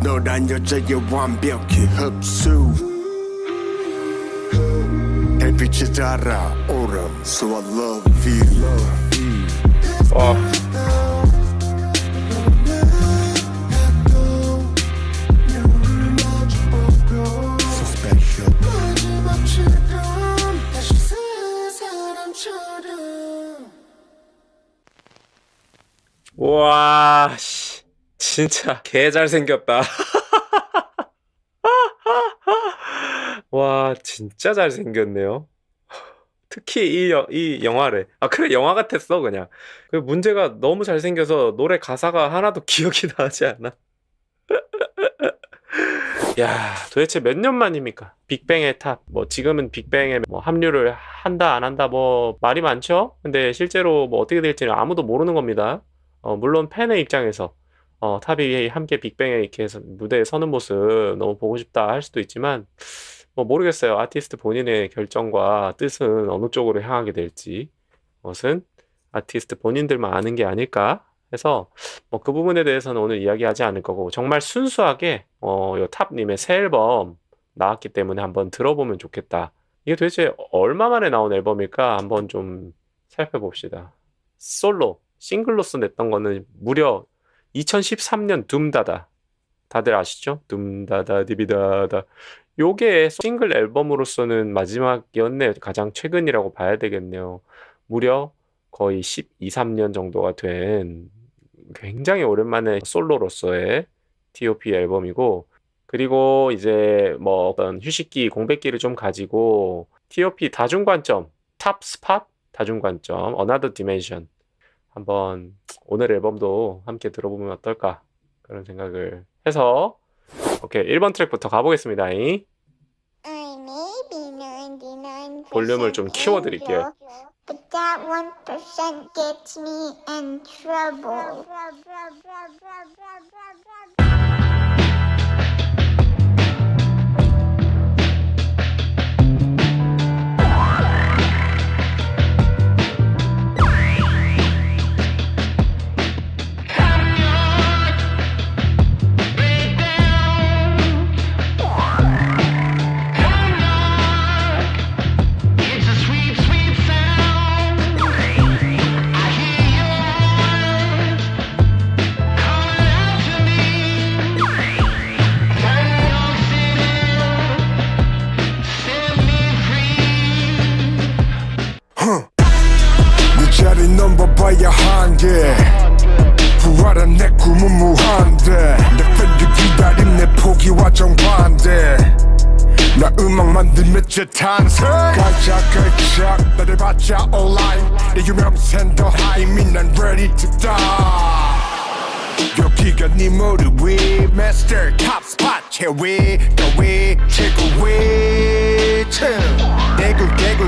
너란 여자의 완벽히 흡수 햇빛이 달아오름 So I love you 와. So special 와, 씨. 진짜 개 잘생겼다. 와, 진짜 잘생겼네요. 특히 이 영화래. 아, 그래, 영화 같았어, 그냥. 그 문제가 너무 잘생겨서 노래 가사가 하나도 기억이 나지 않아. 야, 도대체 몇 년 만입니까? 빅뱅의 탑. 뭐 지금은 빅뱅에 뭐 합류를 한다 안 한다 뭐 말이 많죠? 근데 실제로 뭐 어떻게 될지는 아무도 모르는 겁니다. 물론 팬의 입장에서 탑이 함께 빅뱅에 이렇게 해서 무대에 서는 모습 너무 보고 싶다 할 수도 있지만 뭐 모르겠어요. 아티스트 본인의 결정과 뜻은 어느 쪽으로 향하게 될지 그것은 아티스트 본인들만 아는 게 아닐까 해서 뭐 그 부분에 대해서는 오늘 이야기하지 않을 거고 정말 순수하게 요 탑님의 새 앨범 나왔기 때문에 한번 들어보면 좋겠다. 이게 도대체 얼마 만에 나온 앨범일까 한번 좀 살펴봅시다. 솔로 싱글로서 냈던 거는 무려 2013년 둠다다. 다들 아시죠? 둠다다 디비다다. 요게 싱글 앨범으로서는 마지막이었네요. 가장 최근이라고 봐야 되겠네요. 무려 거의 12, 3년 정도가 된 굉장히 오랜만에 솔로로서의 T.O.P 앨범이고 그리고 이제 뭐 어떤 휴식기, 공백기를 좀 가지고 T.O.P 다중관점, 탑 스팟 다중관점, Another Dimension 한번 오늘 앨범도 함께 들어보면 어떨까 그런 생각을 해서 오케이 1번 트랙부터 가보겠습니다. 볼륨을 좀 키워드릴게요. But that 1% gets me in trouble. 자리 넘어봐야 한게 부활한 내 꿈은 무한대 내 팬들 기다림 내 포기와 정반대 나 음악 만들면 제 탄생 깔짝깔짝 나를 받자 online 내 유명세는 더 high 이미 난 ready to die 여기가 네 무릎 위 마스터 탑 스팟 최위 더위 최고위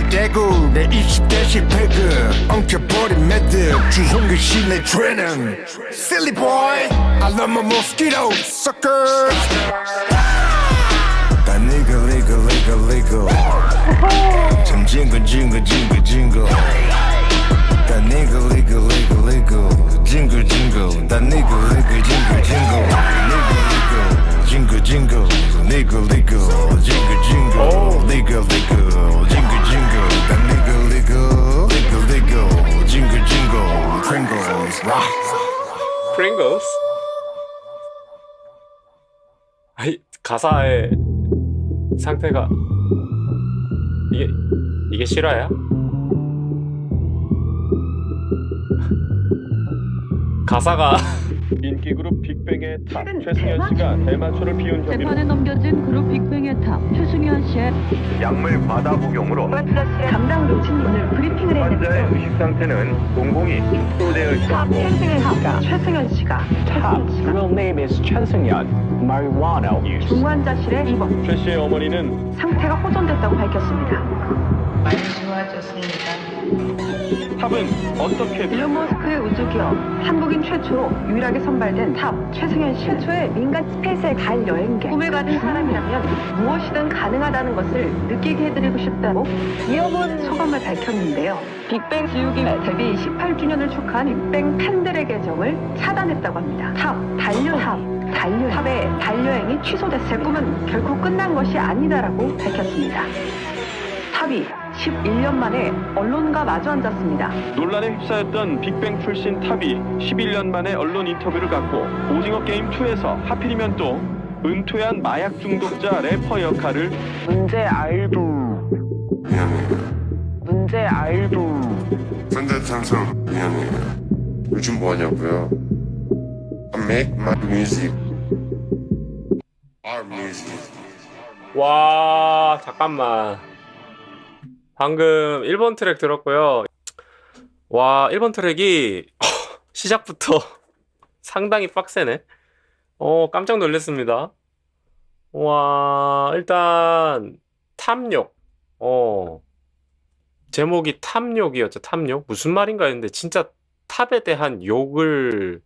대굴 내 20대씩 배그 엉켜버린 매듭 주홍글 씨내 트레는 Silly boy I love my mosquito suckers 다 legal 참 징글 다 legal 징글 다 legal jingle legal legal 다 legal jingle Pringles Pringles? 아이 가사의 상태가 이게 실화야? 가사가 인기 그룹 빅뱅의 탑 최승현 씨가 대마초를 피운 혐의로 재판에 넘겨진 그룹 빅뱅의 탑 최승현 씨의 약물 과다 복용으로 담당 교수님 오늘 브리핑을 환자의 했는데요. 의식 상태는 동공이 축소되어 탑 있었고 최승현 씨가 Real name is 최승현. Marijuana use. 중환자실에 입원, 최 씨의 어머니는 상태가 호전됐다고 밝혔습니다. 많이 좋아졌습니다. 탑은 어떻게 일론 머스크의 우주기업 한국인 최초로 유일하게 선발된 탑 최승현 씨 최초의 민간 스페이스에 갈 여행객 꿈에 가진 사람이라면 무엇이든 가능하다는 것을 느끼게 해드리고 싶다고 기업은 소감을 밝혔는데요. 빅뱅 지우기 데뷔 18주년을 축하한 빅뱅 팬들의 계정을 차단했다고 합니다. 탑의 달려야 취소됐을 제 꿈은 결코 끝난 것이 아니다라고 밝혔습니다. 탑이 11년 만에 언론과 마주 앉았습니다. 논란에 휩싸였던 빅뱅 출신 탑이 11년 만에 언론 인터뷰를 갖고 오징어 게임 2에서 하필이면 또 은퇴한 마약 중독자 래퍼 역할을 문제 알도 미안해. 문제 알도 선대탕상 미안해. 요즘 뭐하냐고요? I make my music. Our music. 와, 잠깐만. 방금 1번 트랙 들었고요. 와, 1번 트랙이 시작부터 상당히 빡세네. 깜짝 놀랐습니다. 와, 일단 탐욕. 제목이 탐욕이었죠. 탐욕. 무슨 말인가 했는데 진짜 탑에 대한 욕을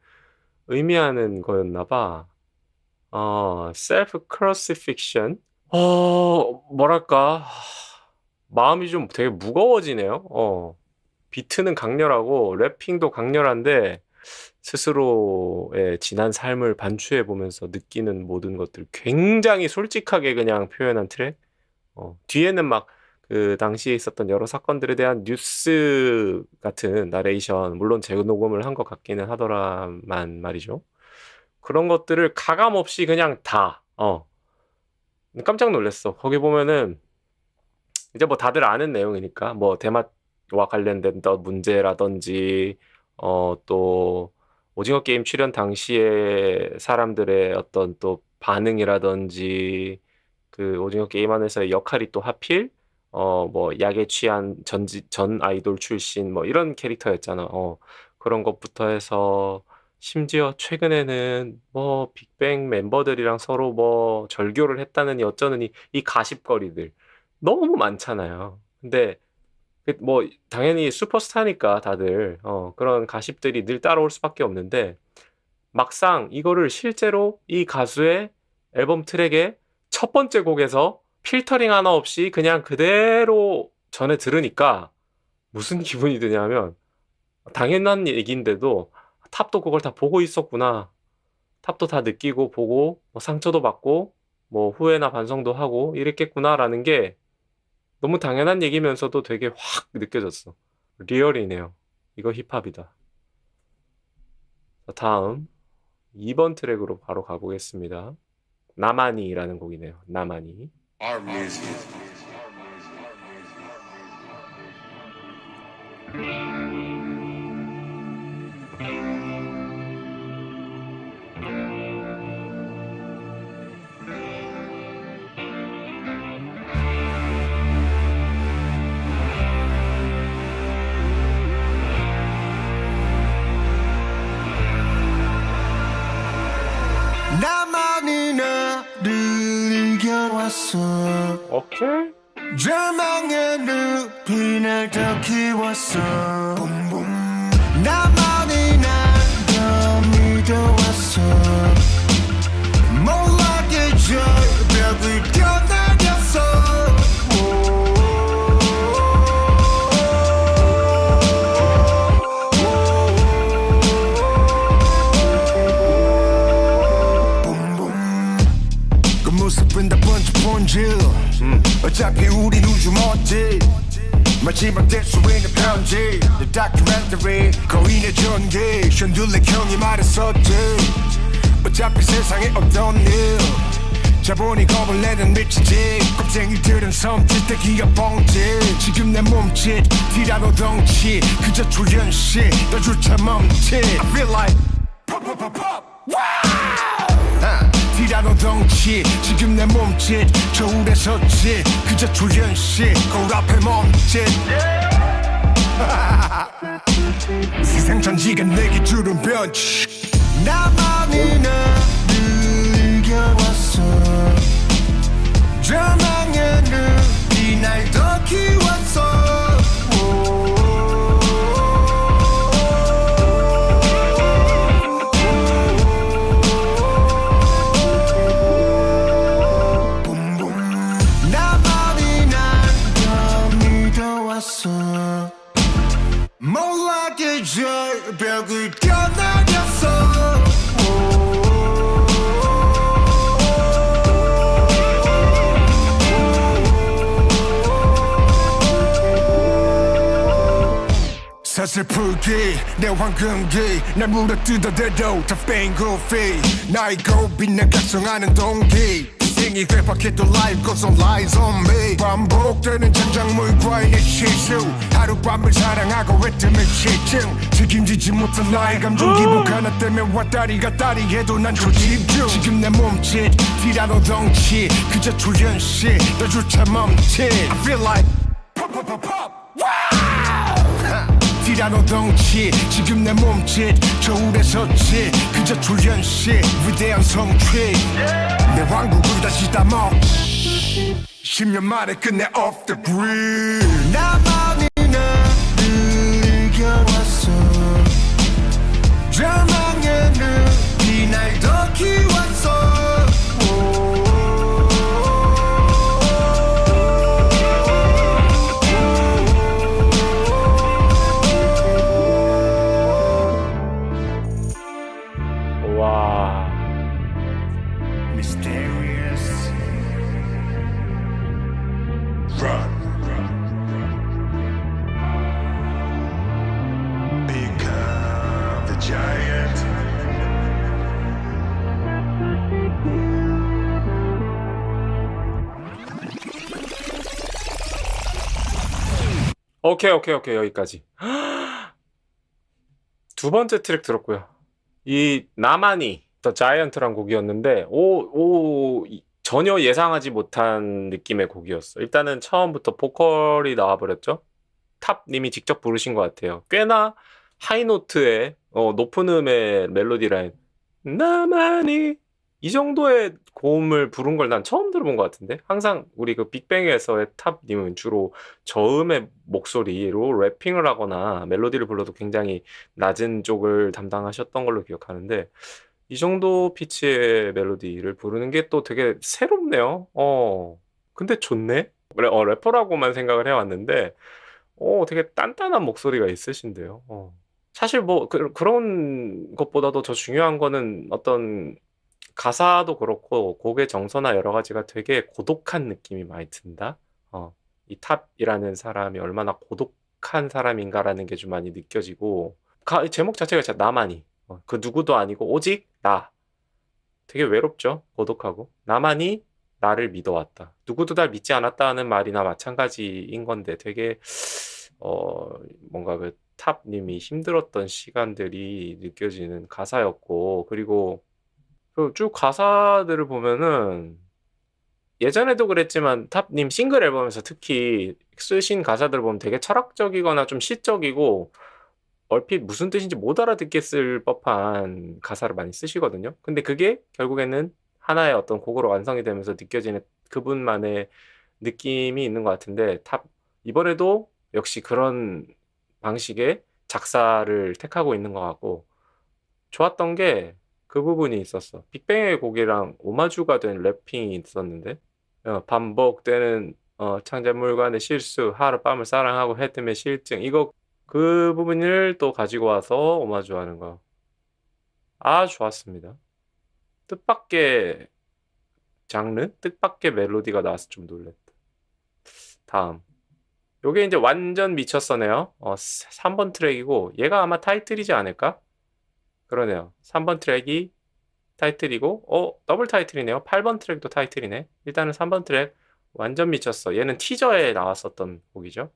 의미하는 거였나 봐. self crucifixion. 뭐랄까. 마음이 좀 되게 무거워지네요. 비트는 강렬하고 래핑도 강렬한데 스스로의 지난 삶을 반추해 보면서 느끼는 모든 것들 굉장히 솔직하게 그냥 표현한 트랙. 뒤에는 막 그 당시에 있었던 여러 사건들에 대한 뉴스 같은 나레이션, 물론 재녹음을 한 것 같기는 하더라만 말이죠. 그런 것들을 가감 없이 그냥 다. 깜짝 놀랐어. 거기 보면은 이제 뭐 다들 아는 내용이니까 뭐 대마와 관련된 문제라든지 또 오징어 게임 출연 당시에 사람들의 어떤 또 반응이라든지 그 오징어 게임 안에서의 역할이 또 하필 뭐 약에 취한 전 아이돌 출신 뭐 이런 캐릭터였잖아. 그런 것부터 해서 심지어 최근에는 뭐 빅뱅 멤버들이랑 서로 뭐 절교를 했다느니 어쩌느니 이 가십거리들 너무 많잖아요. 근데 뭐 당연히 슈퍼스타니까 다들 그런 가십들이 늘 따라올 수밖에 없는데 막상 이거를 실제로 이 가수의 앨범 트랙의 첫 번째 곡에서 필터링 하나 없이 그냥 그대로 전에 들으니까 무슨 기분이 드냐면 당연한 얘기인데도 탑도 그걸 다 보고 있었구나. 탑도 다 느끼고 보고 뭐 상처도 받고 뭐 후회나 반성도 하고 이랬겠구나라는 게 너무 당연한 얘기면서도 되게 확 느껴졌어. 리얼이네요. 이거 힙합이다. 자, 다음 2번 트랙으로 바로 가보겠습니다. 나만이라는 곡이네요. 나만이. Our music. 나만이 나를 이겨왔어. 오케이. 절망의 늪이 날 더 키웠어. 붐붐. 나만이 날 더 믿어왔어. 몰락의 절벽을 뛰어내렸어. 그 모습은 다 번질. 어차피 우린 우주 먼지. 마지막 될 수 있는 편지. The documentary 거인의 전기. 션들레 형이 말했었지. 어차피 세상에 없던 일 자본이 겁을 내는 미치지. 겁쟁이들은 섬짓대기가 뻥질. 지금 내 몸짓 티라노 덩치 그저 조연시 너조차 멈칫. I feel like pop pop pop pop. Wow. 티라노 덩치 지금 내 몸짓 저울에 섰지 그저 조연시 거울 앞에 멈칫. 세상 전지가 내게 주는 변치. 나만이 나를 이겨왔어. 절망의 늪이 날 더 키웠어. 몰락의 절벽을 뛰어내렸어. 슬프기 내 황금기 날 물어뜯어대도 다 뺑고피 나의 고비 내 각성하는 동기 인생이 괴팍해도 life goes on lies on me 반복되는 장작물과의 내 실수 하룻밤을 사랑하고 했다면 실증 책임지지 못한 나의 감정 기복 하나 때문에 왔다리 갔다리 해도 난 초집중 지금 내 몸짓 티라노 덩치 그저 초현실 너조차 멈칫 I feel like pop pop pop pop wow 티라노 덩치 지금 내 몸짓 저울에 섰지 그저 초현실 위대한 성취 내 왕국을 다시 담아 10년 만에 끝내 off the grid 나만이 나를 이겨왔어 절망의 늪이 날 더 키웠어 와. Mysterious Run Become the giant 오케이 여기까지. 두 번째 트랙 들었고요. 이 나만이 더 자이언트란 곡이었는데 전혀 예상하지 못한 느낌의 곡이었어. 일단은 처음부터 보컬이 나와버렸죠. 탑님이 직접 부르신 것 같아요. 꽤나 하이노트의 높은 음의 멜로디 라인 나만이 이 정도의 고음을 부른 걸 난 처음 들어본 것 같은데 항상 우리 그 빅뱅에서의 탑님은 주로 저음의 목소리로 래핑을 하거나 멜로디를 불러도 굉장히 낮은 쪽을 담당하셨던 걸로 기억하는데 이 정도 피치의 멜로디를 부르는 게 또 되게 새롭네요. 근데 좋네. 래퍼라고만 생각을 해왔는데 되게 단단한 목소리가 있으신데요. 사실 뭐 그런 것보다도 더 중요한 거는 어떤 가사도 그렇고 곡의 정서나 여러 가지가 되게 고독한 느낌이 많이 든다. 이 탑이라는 사람이 얼마나 고독한 사람인가라는 게 좀 많이 느껴지고 제목 자체가 진짜 나만이 그 누구도 아니고 오직 나. 되게 외롭죠. 고독하고 나만이 나를 믿어왔다. 누구도 날 믿지 않았다는 말이나 마찬가지인 건데 되게 뭔가 그 탑님이 힘들었던 시간들이 느껴지는 가사였고 그리고 쭉 가사들을 보면은 예전에도 그랬지만 탑님 싱글 앨범에서 특히 쓰신 가사들을 보면 되게 철학적이거나 좀 시적이고 얼핏 무슨 뜻인지 못 알아듣겠을 법한 가사를 많이 쓰시거든요. 근데 그게 결국에는 하나의 어떤 곡으로 완성이 되면서 느껴지는 그분만의 느낌이 있는 것 같은데 탑 이번에도 역시 그런 방식의 작사를 택하고 있는 것 같고 좋았던 게 그 부분이 있었어. 빅뱅의 곡이랑 오마주가 된 래핑이 있었는데 반복되는 창작물과의 실수 하룻밤을 사랑하고 했음의 실증 이거 그 부분을 또 가지고 와서 오마주하는 거 좋았습니다. 뜻밖의 장르? 뜻밖의 멜로디가 나와서 좀 놀랬다. 다음 요게 이제 완전 미쳤어네요. 3번 트랙이고 얘가 아마 타이틀이지 않을까? 그러네요. 3번 트랙이 타이틀이고 더블 타이틀이네요. 8번 트랙도 타이틀이네. 일단은 3번 트랙 완전 미쳤어. 얘는 티저에 나왔었던 곡이죠.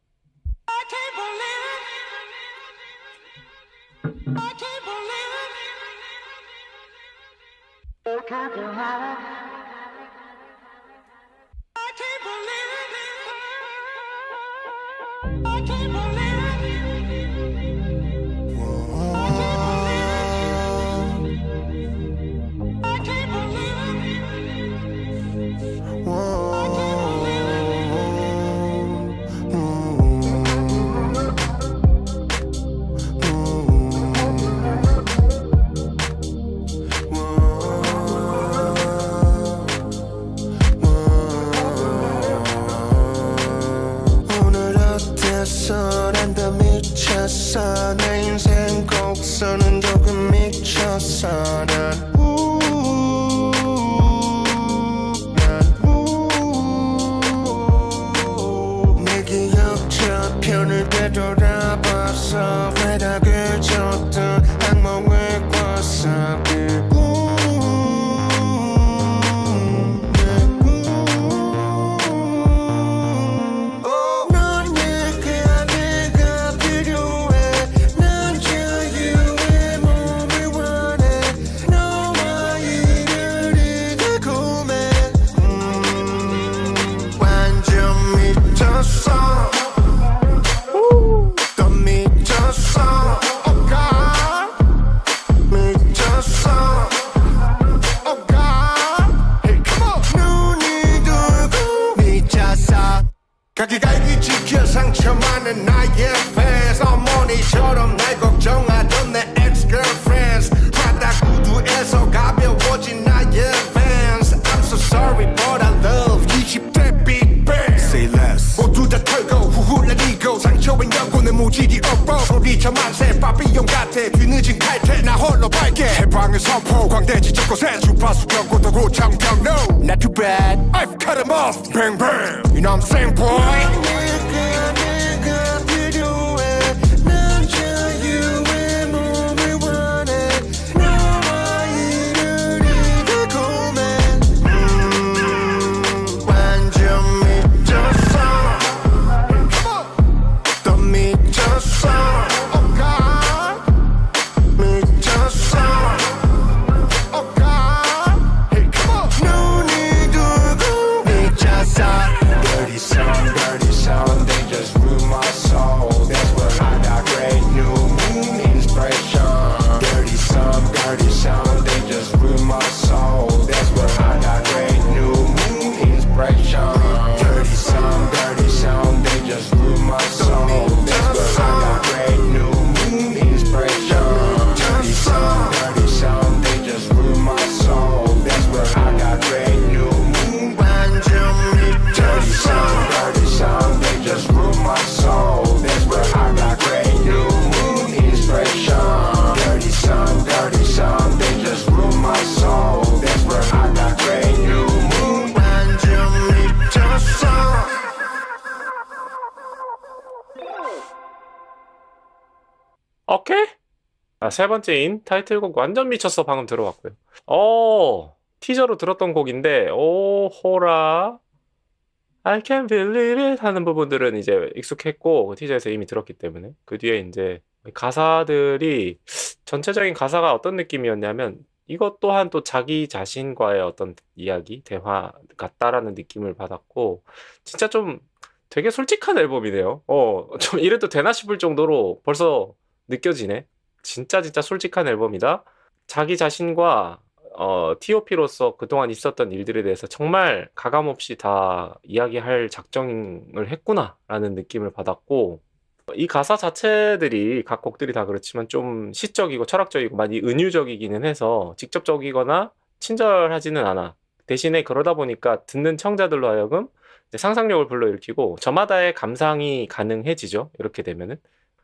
상처많은 나의 fans 어머니처럼 날 걱정하던 내 ex-girlfriends 바다 구두에서 가벼워진 나의 fans I'm so sorry but I love 20대 빅뱅 Say less 모두 다 털고 후훌라리고 상처엔 영혼의 무질이 없고 소리쳐 만세 바비용 같아 뒤늦은 칼퇴 나 홀로 밝게 해방의 선포 광대지 곳곳에 주파수 켜고도 고창병 No not too bad I've cut them off bang bang You know what I'm saying boy 오케이? 세 번째인 타이틀곡 완전 미쳤어 방금 들어봤고요. 티저로 들었던 곡인데 호라 I can't believe it 하는 부분들은 이제 익숙했고 티저에서 이미 들었기 때문에 그 뒤에 이제 가사들이 전체적인 가사가 어떤 느낌이었냐면 이것 또한 또 자기 자신과의 어떤 이야기, 대화 같다라는 느낌을 받았고 진짜 좀 되게 솔직한 앨범이네요. 좀 이래도 되나 싶을 정도로 벌써 느껴지네. 진짜 솔직한 앨범이다. 자기 자신과 T.O.P로서 그동안 있었던 일들에 대해서 정말 가감없이 다 이야기할 작정을 했구나 라는 느낌을 받았고 이 가사 자체들이 각 곡들이 다 그렇지만 좀 시적이고 철학적이고 많이 은유적이기는 해서 직접적이거나 친절하지는 않아. 대신에 그러다 보니까 듣는 청자들로 하여금 상상력을 불러일으키고 저마다의 감상이 가능해지죠. 이렇게 되면은.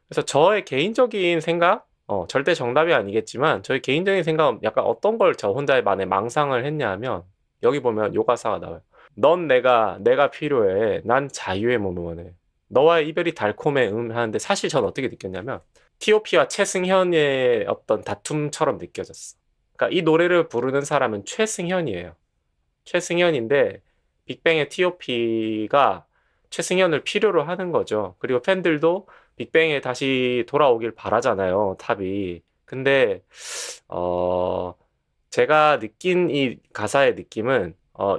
그래서 저의 개인적인 생각, 절대 정답이 아니겠지만 저의 개인적인 생각은 약간 어떤 걸 저 혼자만의 망상을 했냐 하면 여기 보면 요 가사가 나와요. 넌 내가 필요해. 난 자유의 몸을 원해. 너와의 이별이 달콤해 하는데 사실 전 어떻게 느꼈냐면 T.O.P와 최승현의 어떤 다툼처럼 느껴졌어. 그러니까 이 노래를 부르는 사람은 최승현이에요. 최승현인데 빅뱅의 T.O.P가 최승현을 필요로 하는 거죠. 그리고 팬들도 빅뱅에 다시 돌아오길 바라잖아요, 탑이. 근데 제가 느낀 이 가사의 느낌은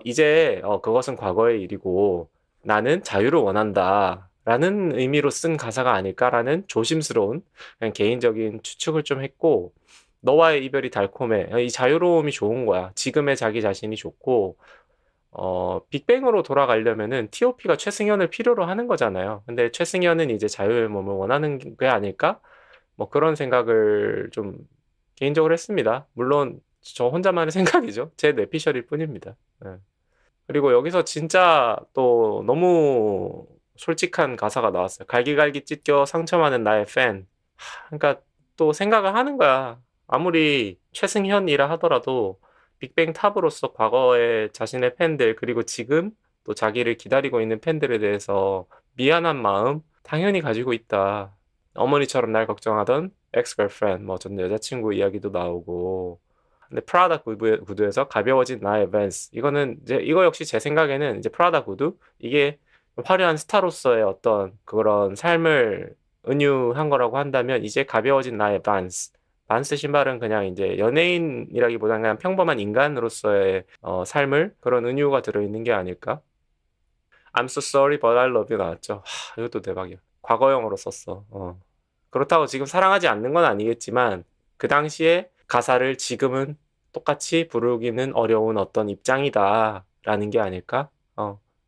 이제 그것은 과거의 일이고 나는 자유를 원한다 라는 의미로 쓴 가사가 아닐까라는 조심스러운 그냥 개인적인 추측을 좀 했고 너와의 이별이 달콤해. 이 자유로움이 좋은 거야. 지금의 자기 자신이 좋고 빅뱅으로 돌아가려면은 T.O.P가 최승현을 필요로 하는 거잖아요. 근데 최승현은 이제 자유의 몸을 원하는 게 아닐까? 뭐 그런 생각을 좀 개인적으로 했습니다. 물론 저 혼자만의 생각이죠. 제 뇌피셜일 뿐입니다. 네. 그리고 여기서 진짜 또 너무 솔직한 가사가 나왔어요. 갈기갈기 찢겨 상처 많은 나의 팬. 그러니까 또 생각을 하는 거야. 아무리 최승현이라 하더라도 빅뱅 탑으로서 과거의 자신의 팬들 그리고 지금 또 자기를 기다리고 있는 팬들에 대해서 미안한 마음 당연히 가지고 있다. 어머니처럼 날 걱정하던 ex-girlfriend 뭐 전 여자친구 이야기도 나오고 근데 프라다 구두에서 가벼워진 나의 밴스 이거는 이제 이거 역시 제 생각에는 이제 프라다 구두 이게 화려한 스타로서의 어떤 그런 삶을 은유한 거라고 한다면 이제 가벼워진 나의 반스 신발은 그냥 이제 연예인이라기보다는 그냥 평범한 인간으로서의 삶을 그런 은유가 들어있는 게 아닐까? I'm so sorry but I love you 나왔죠. 이것도 대박이야. 과거형으로 썼어. 그렇다고 지금 사랑하지 않는 건 아니겠지만 그 당시에 가사를 지금은 똑같이 부르기는 어려운 어떤 입장이다 라는 게 아닐까?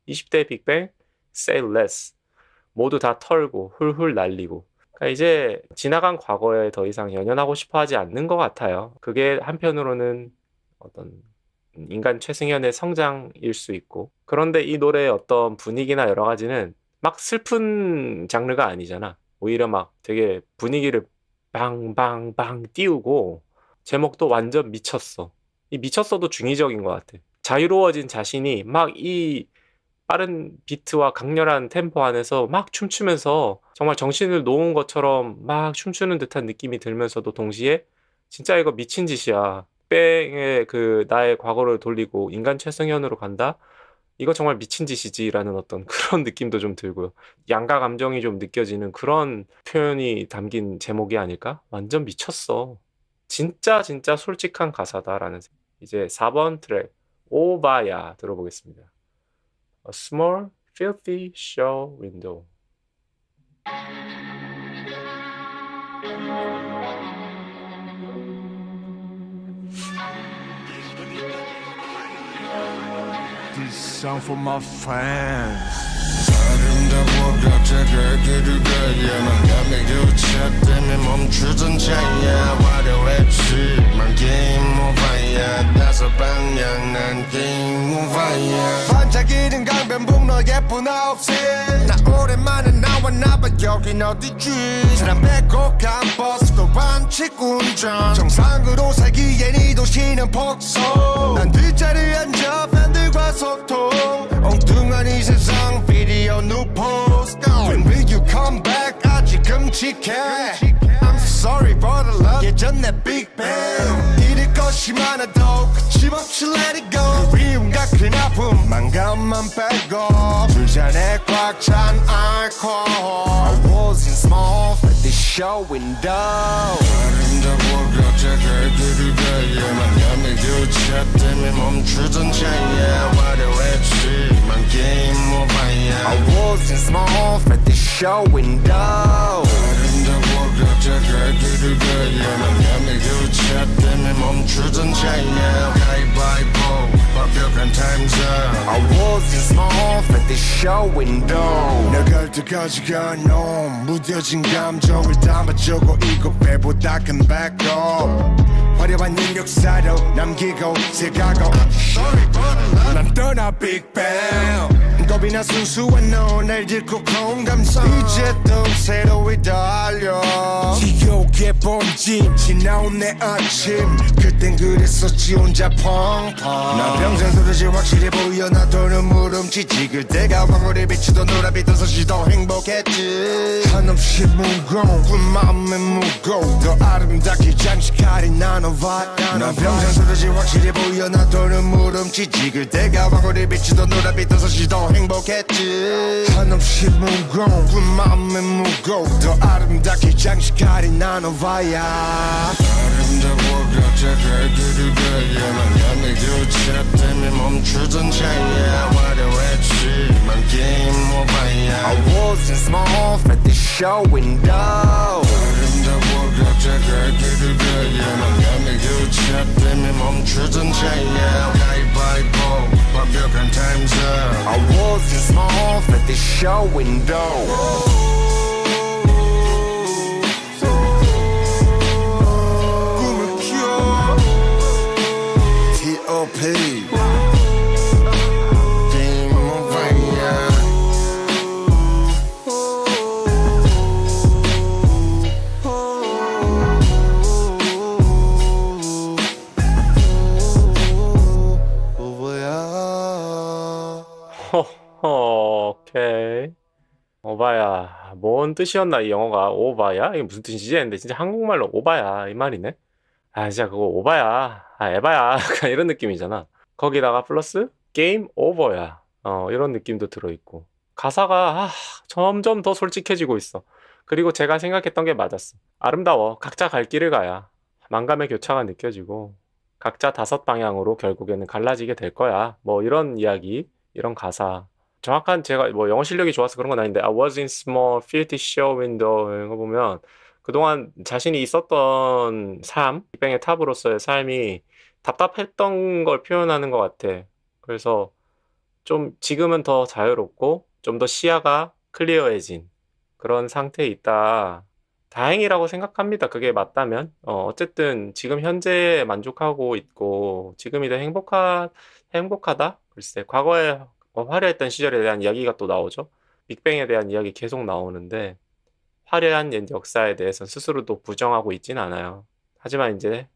20대 빅뱅 Say Less 모두 다 털고 훌훌 날리고. 그러니까 이제 지나간 과거에 더 이상 연연하고 싶어 하지 않는 것 같아요. 그게 한편으로는 어떤 인간 최승현의 성장일 수 있고. 그런데 이 노래의 어떤 분위기나 여러 가지는 막 슬픈 장르가 아니잖아. 오히려 막 되게 분위기를 방방방 띄우고 제목도 완전 미쳤어. 이 미쳤어도 중의적인 것 같아. 자유로워진 자신이 막 이 빠른 비트와 강렬한 템포 안에서 막 춤추면서 정말 정신을 놓은 것처럼 막 춤추는 듯한 느낌이 들면서도 동시에 진짜 이거 미친 짓이야. 뺑의 그 나의 과거를 돌리고 인간 최승현으로 간다? 이거 정말 미친 짓이지라는 어떤 그런 느낌도 좀 들고요. 양가 감정이 좀 느껴지는 그런 표현이 담긴 제목이 아닐까? 완전 미쳤어. 진짜 진짜 솔직한 가사다라는 생각. 이제 4번 트랙 오바야 들어보겠습니다. A small filthy show window. This song for my fans. 아름다워 벽자가 길을 가야만 감히 교차 때문에 멈추던 차야 화려했지만 게임 오바야 다섯 방향 난 게임 오바야 반짝이는 강변북 너 예쁜 아홉시 나 오랜만에 나왔나봐 여긴 어디지 사람 빼고 캠퍼스도 반칙 운전 정상으로 살기엔 이 도시는 폭소 난 뒷자리에 앉아 팬들과 소통 엉뚱한 이 세상 비디오 누포스 When will you come back 아직 끔찍해 I'm sorry for the love 예전 내 Big Bang 잃을 것이 많아도 거침없이 let it go 그리움과 큰 아픔 망감만 빼고 술잔에 꽉 찬 alcohol I wasn't small but this show window 아름다워 벽자가 길을 가야만 감히 교차 때문에 멈추던 차야 화려했지만 게임 오바야 I wasn't small but this show window 아름다워 벽자가 길을 가야만 감히 교차 때문에 멈추던 차야 가위바위보 완벽한 time's up I wasn't small but this show window 나갈 때까지 가놈 무뎌진 감정을 담아주고 이거 배보다 큰 backup 화려한 능력사로 남기고 새가고 난 떠나 Big Bang 겁이나 순수한 너날 잃고 공감성 이제 또 새로이 달려 지옥의 본진 지나온 내 아침 그땐 그랬었지 혼자 펑펑 난 평생 도대체 확실해 보여 나도 눈물음치지 그때가 황홀히 비치던 노란빛 서시 더 행복했지 한없이 무거운 그 맘에 무거워 더 아름답게 장식하리 나눠봐 난 평생 도대체 확실해 보여 나도 눈물음치지 그때가 황홀히 비치던 노란빛 서시 더 행복했지 한없이 무거운 그 맘에 무거워 더 아름답게 장식하리 나눠봐야 아름다워 벽자가 길을 가야만 감히 교차 때문에 멈추던 차야 화려했지만 게임 오바야 I wasn't small but this show window 아름다워 벽자가 길을 가야만 감히 교차 때문에 멈추던 차야 가위바위보 완벽한 time's up I wasn't small but this show window T.O.P. Game over. 오케이. 오바야. 뭔 뜻이었나 이 영어가. 오바야? 이게 무슨 뜻이지 했는데 진짜 한국말로 오바야 이 말이네. 아 진짜 그거 오바야. 아 에바야. 약간 이런 느낌이잖아. 거기다가 플러스 게임 오버야. 이런 느낌도 들어있고 가사가 점점 더 솔직해지고 있어. 그리고 제가 생각했던 게 맞았어. 아름다워. 각자 갈 길을 가야 만감의 교차가 느껴지고 각자 다섯 방향으로 결국에는 갈라지게 될 거야. 뭐 이런 이야기, 이런 가사. 정확한 제가 뭐 영어 실력이 좋아서 그런 건 아닌데 I was in small filthy show window 이런 거 보면 그동안 자신이 있었던 삶, 빅뱅의 탑으로서의 삶이 답답했던 걸 표현하는 것 같아. 그래서 좀 지금은 더 자유롭고 좀 더 시야가 클리어해진 그런 상태에 있다. 다행이라고 생각합니다. 그게 맞다면. 어쨌든 지금 현재에 만족하고 있고 지금이 더 행복하다? 글쎄, 과거에 화려했던 시절에 대한 이야기가 또 나오죠. 빅뱅에 대한 이야기 계속 나오는데 화려한 옛 역사에 대해서 스스로도 부정하고 있진 않아요. 하지만 이제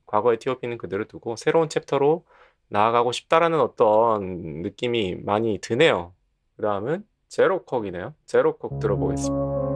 과거의 T.O.P는 그대로 두고 새로운 챕터로 나아가고 싶다라는 어떤 느낌이 많이 드네요. 그 다음은 제로콕이네요. 제로콕 들어보겠습니다.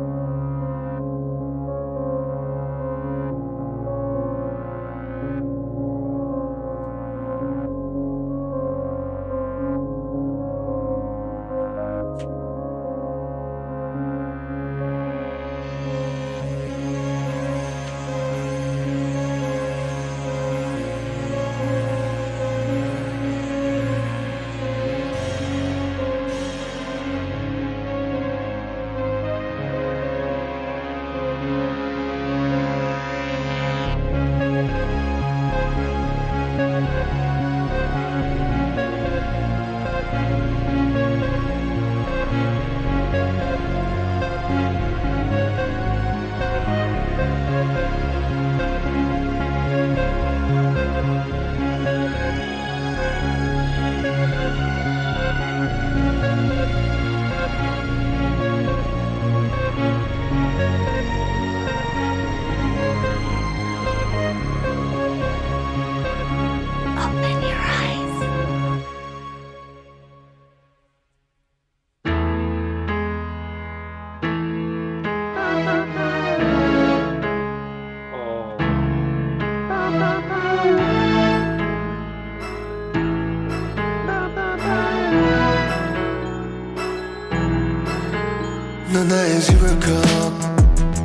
넌 나의 지불컵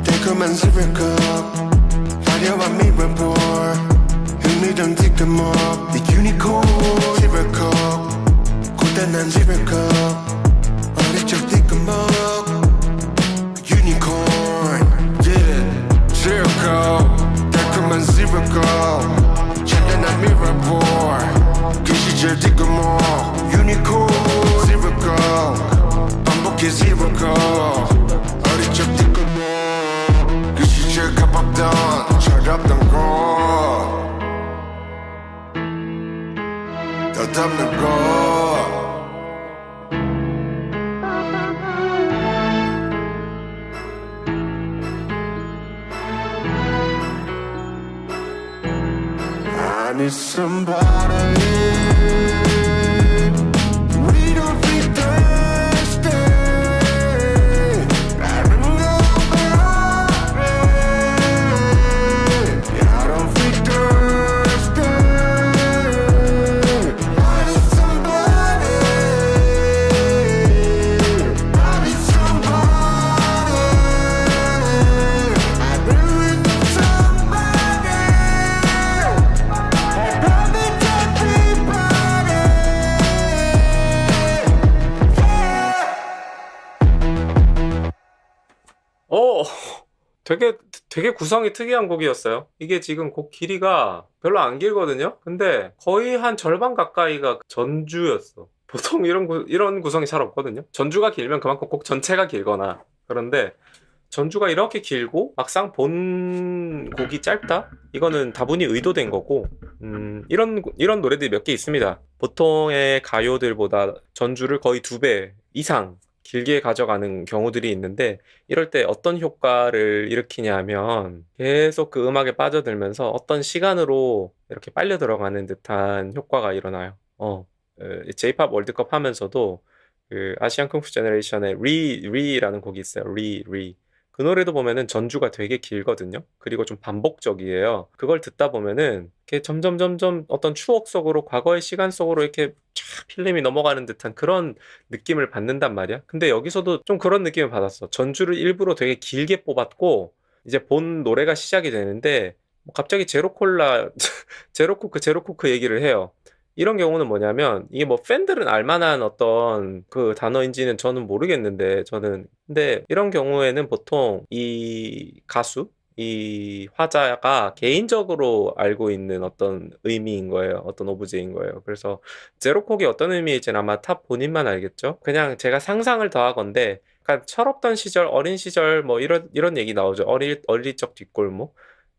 달콤한 지불컵 화려한 미러볼 흥미로운 틱트먹 네 유니콘 지불컵 고단한 지불컵 어릴 적 틱트먹 유니콘 yeah 지불컵 달콤한 지불컵 찬란한 미러볼 그 시절 틱트먹 유니콘 지불컵 반복해 지불컵 어릴 적 틱트먹 그 시절 가봤던 철없던 거 덧없는 거 I need somebody we don't be thirsty I don't know about it I don't feel thirsty I need somebody I need somebody I really need somebody Probably everybody 오, 되게 구성이 특이한 곡이었어요. 이게 지금 곡 길이가 별로 안 길거든요. 근데 거의 한 절반 가까이가 전주였어. 보통 이런 구성이 잘 없거든요. 전주가 길면 그만큼 곡 전체가 길거나. 그런데 전주가 이렇게 길고 막상 본 곡이 짧다? 이거는 다분히 의도된 거고, 이런 노래들이 몇 개 있습니다. 보통의 가요들보다 전주를 거의 2배 이상 길게 가져가는 경우들이 있는데, 이럴 때 어떤 효과를 일으키냐면 계속 그 음악에 빠져들면서 어떤 시간으로 이렇게 빨려 들어가는 듯한 효과가 일어나요. J-pop 월드컵 하면서도 그 아시안 쿵푸 제너레이션의 리라는 곡이 있어요. 리. 그 노래도 보면은 전주가 되게 길거든요. 그리고 좀 반복적이에요. 그걸 듣다 보면은 이렇게 점점 어떤 추억 속으로, 과거의 시간 속으로 이렇게 쫙 필름이 넘어가는 듯한 그런 느낌을 받는단 말이야. 근데 여기서도 좀 그런 느낌을 받았어. 전주를 일부러 되게 길게 뽑았고, 이제 본 노래가 시작이 되는데 갑자기 제로콜라 제로코크 얘기를 해요. 이런 경우는 뭐냐면, 이게 뭐 팬들은 알만한 어떤 그 단어인지는 저는 모르겠는데, 근데 이런 경우에는 보통 이 가수, 이 화자가 개인적으로 알고 있는 어떤 의미인 거예요. 어떤 오브제인 거예요. 그래서 제로콕이 어떤 의미일지는 아마 탑 본인만 알겠죠? 그냥 제가 상상을 더하건데, 그러니까 철없던 시절, 어린 시절 뭐 이런 얘기 나오죠. 어릴 적 뒷골목,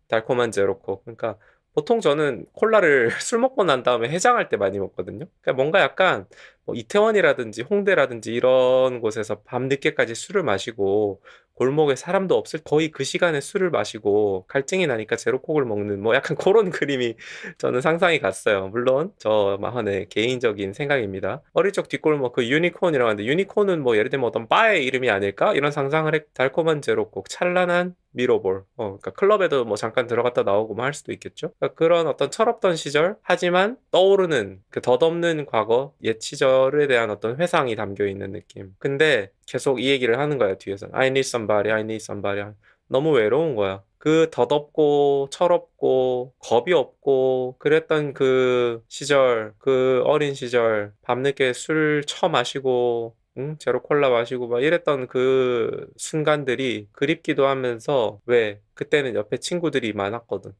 달콤한 제로콕. 그러니까 보통 저는 콜라를 술 먹고 난 다음에 해장할 때 많이 먹거든요. 그러니까 뭔가 약간 뭐 이태원이라든지 홍대라든지 이런 곳에서 밤늦게까지 술을 마시고 골목에 사람도 없을 거의 그 시간에 술을 마시고 갈증이 나니까 제로콕을 먹는 뭐 약간 그런 그림이 저는 상상이 갔어요. 물론 저만의 개인적인 생각입니다. 어릴 적 뒷골목 그 유니콘이라고 하는데, 유니콘은 뭐 예를 들면 어떤 바의 이름이 아닐까? 이런 상상을 달콤한 제로콕, 찬란한 미러볼. 그러니까 클럽에도 뭐 잠깐 들어갔다 나오고 뭐 할 수도 있겠죠. 그러니까 그런 어떤 철없던 시절, 하지만 떠오르는 그 덧없는 과거, 옛 시절에 대한 어떤 회상이 담겨 있는 느낌. 근데 계속 이 얘기를 하는 거야, 뒤에서. I need somebody, I need somebody. 너무 외로운 거야. 그 덧없고 철없고 겁이 없고 그랬던 그 시절, 그 어린 시절, 밤늦게 술 처마시고 제로 콜라 마시고 막 이랬던 그 순간들이 그립기도 하면서, 왜 그때는 옆에 친구들이 많았거든.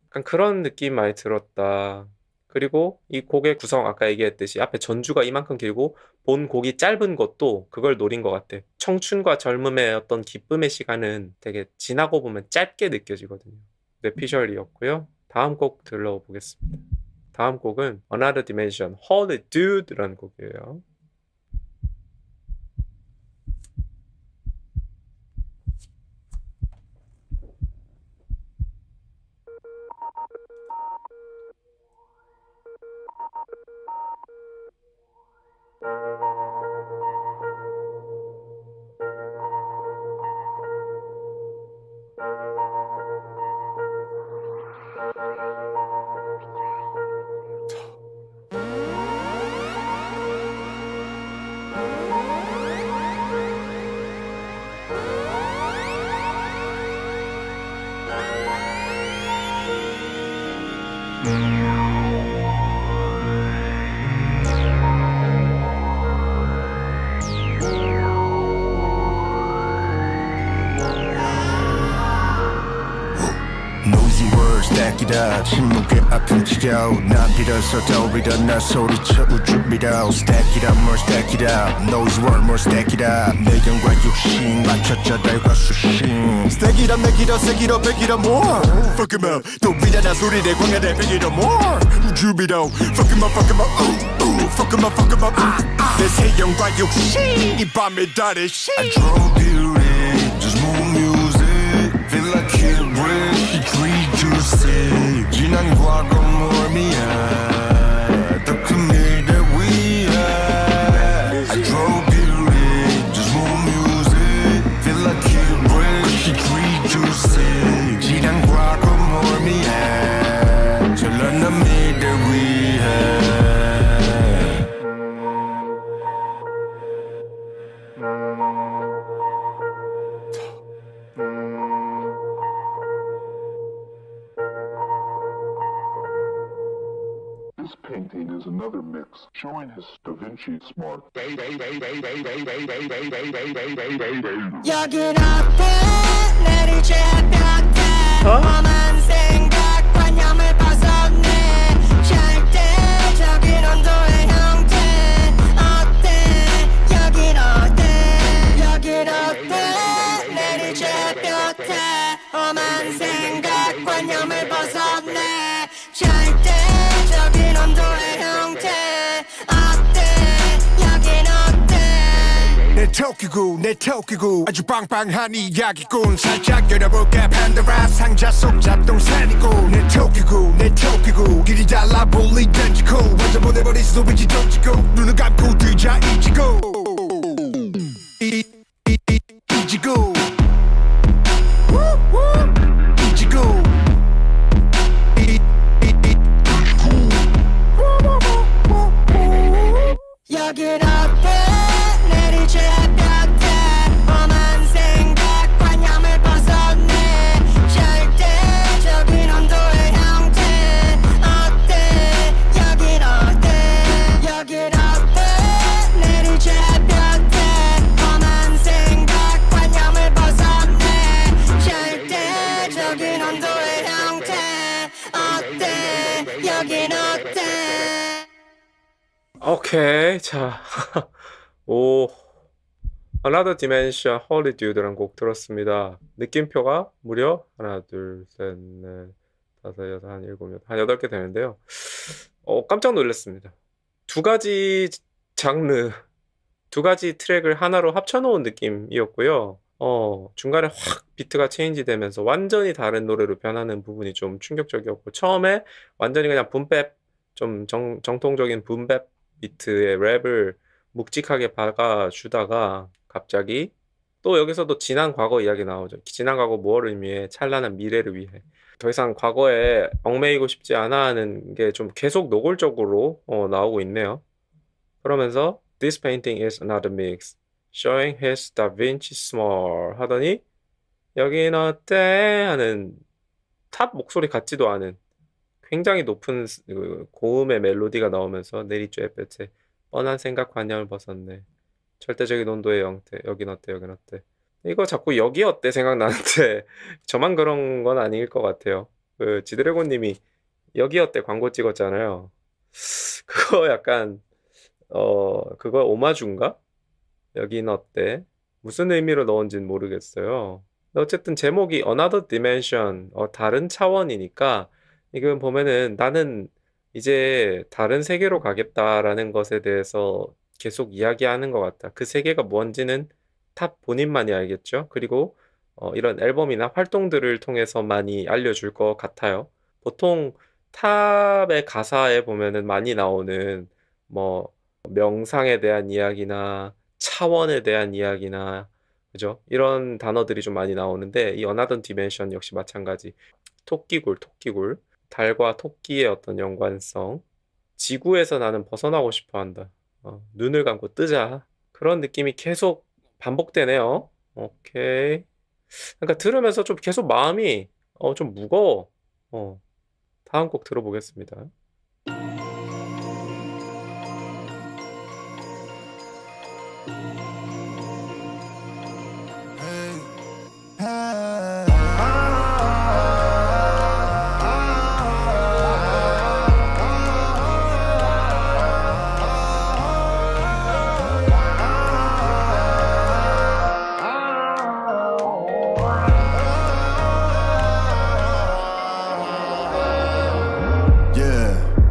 약간 그런 느낌 많이 들었다. 그리고 이 곡의 구성, 아까 얘기했듯이 앞에 전주가 이만큼 길고 본 곡이 짧은 것도 그걸 노린 것 같아. 청춘과 젊음의 어떤 기쁨의 시간은 되게 지나고 보면 짧게 느껴지거든요. 뇌피셜이었고요. 다음 곡 들러보겠습니다. 다음 곡은 Another Dimension, Holy Dude라는 곡이에요. Stack it up 침묵의 아픈 지려 난 빌어서도 일어나 소리쳐 우주 밀어 Stack it up more stack it up Noise word more stack it up 내 영과 육신 맞췄죠 달과 수신 Stack it up make it up stack it up make it up more Fuck him up 또 비단한 소리를 광야에 make it up more 우주 밀어 Fuck him up fuck him up Fuck him up fuck him up 내 세영과 육신 이 밤의 달의 신 I drove beauty just move music Feel like it rich Tree juicy 지난 과거 멀미야 더 큰 미래 위에 I drove beauty just move music Feel like it rich Tree juicy 지난 과거 멀미야 찬란한 미래 위에 This painting is another mix showing his Da Vinci smart. 여긴 어때 내릴 제볕에 험한 생각 관념을 벗어내 절대적인 온도의 형태 어때 여긴 어때 여긴 어때 내릴 제볕에 험한 생각 관념을 벗어내 절대적인 온도의 형태 어때 여긴 어때 내 토끼고 내 토끼고 아주 빵빵한 이야기꾼 살짝 열어볼까 판도라 상자 속 잡동산이고 내 토끼고 길이 달라 볼리 던지고 완전 보내버린 소비지 던지고 눈을 감고 뒤자 이지고 이지고 이지고 여긴 어때 내릴 제볕에 험한 생각 관념을 벗어내 절대적인 온도의 형태 어때 여긴 어때 여긴 어때 내릴 제볕에 험한 생각 관념을 오케이. 자. 오. Another Dimension, Holy Dude라는 곡 들었습니다. 느낌표가 무려 하나, 둘, 셋, 넷, 다섯, 여섯, 한 일곱, 여덟, 한 8개 되는데요. 깜짝 놀랐습니다. 두 가지 장르, 두 가지 트랙을 하나로 합쳐놓은 느낌이었고요. 중간에 확 비트가 체인지 되면서 완전히 다른 노래로 변하는 부분이 좀 충격적이었고, 처음에 완전히 그냥 붐랩, 좀 정통적인 붐랩 비트의 랩을 묵직하게 박아주다가 갑자기 또 여기서도 지난 과거 이야기 나오죠. 지난 과거 무엇을 위해, 찬란한 미래를 위해. 더 이상 과거에 얽매이고 싶지 않아 하는 게 좀 계속 노골적으로 나오고 있네요. 그러면서 This painting is another mix, showing his Da Vinci smile 하더니 여긴 어때? 하는 탑 목소리 같지도 않은 굉장히 높은 고음의 멜로디가 나오면서 내리쬐pet에 뻔한 생각관념을 벗었네. 절대적인 온도의 형태. 여긴 어때? 여긴 어때? 이거 자꾸 여기 어때 생각나는데 저만 그런 건 아닐 것 같아요. 지드래곤님이 여기 어때 광고 찍었잖아요. 그거 약간 그거 오마주인가? 여긴 어때? 무슨 의미로 넣은지는 모르겠어요. 어쨌든 제목이 Another Dimension, 다른 차원이니까 이건 보면은 나는 이제 다른 세계로 가겠다라는 것에 대해서 계속 이야기하는 것 같다. 그 세계가 뭔지는 탑 본인만이 알겠죠. 그리고 이런 앨범이나 활동들을 통해서 많이 알려줄 것 같아요. 보통 탑의 가사에 보면은 많이 나오는 뭐 명상에 대한 이야기나 차원에 대한 이야기나 그죠? 이런 단어들이 좀 많이 나오는데 이 Another Dimension 역시 마찬가지. 토끼굴. 달과 토끼의 어떤 연관성. 지구에서 나는 벗어나고 싶어 한다. 눈을 감고 뜨자. 그런 느낌이 계속 반복되네요. 오케이. 그러니까 들으면서 좀 계속 마음이 좀 무거워. 다음 곡 들어보겠습니다.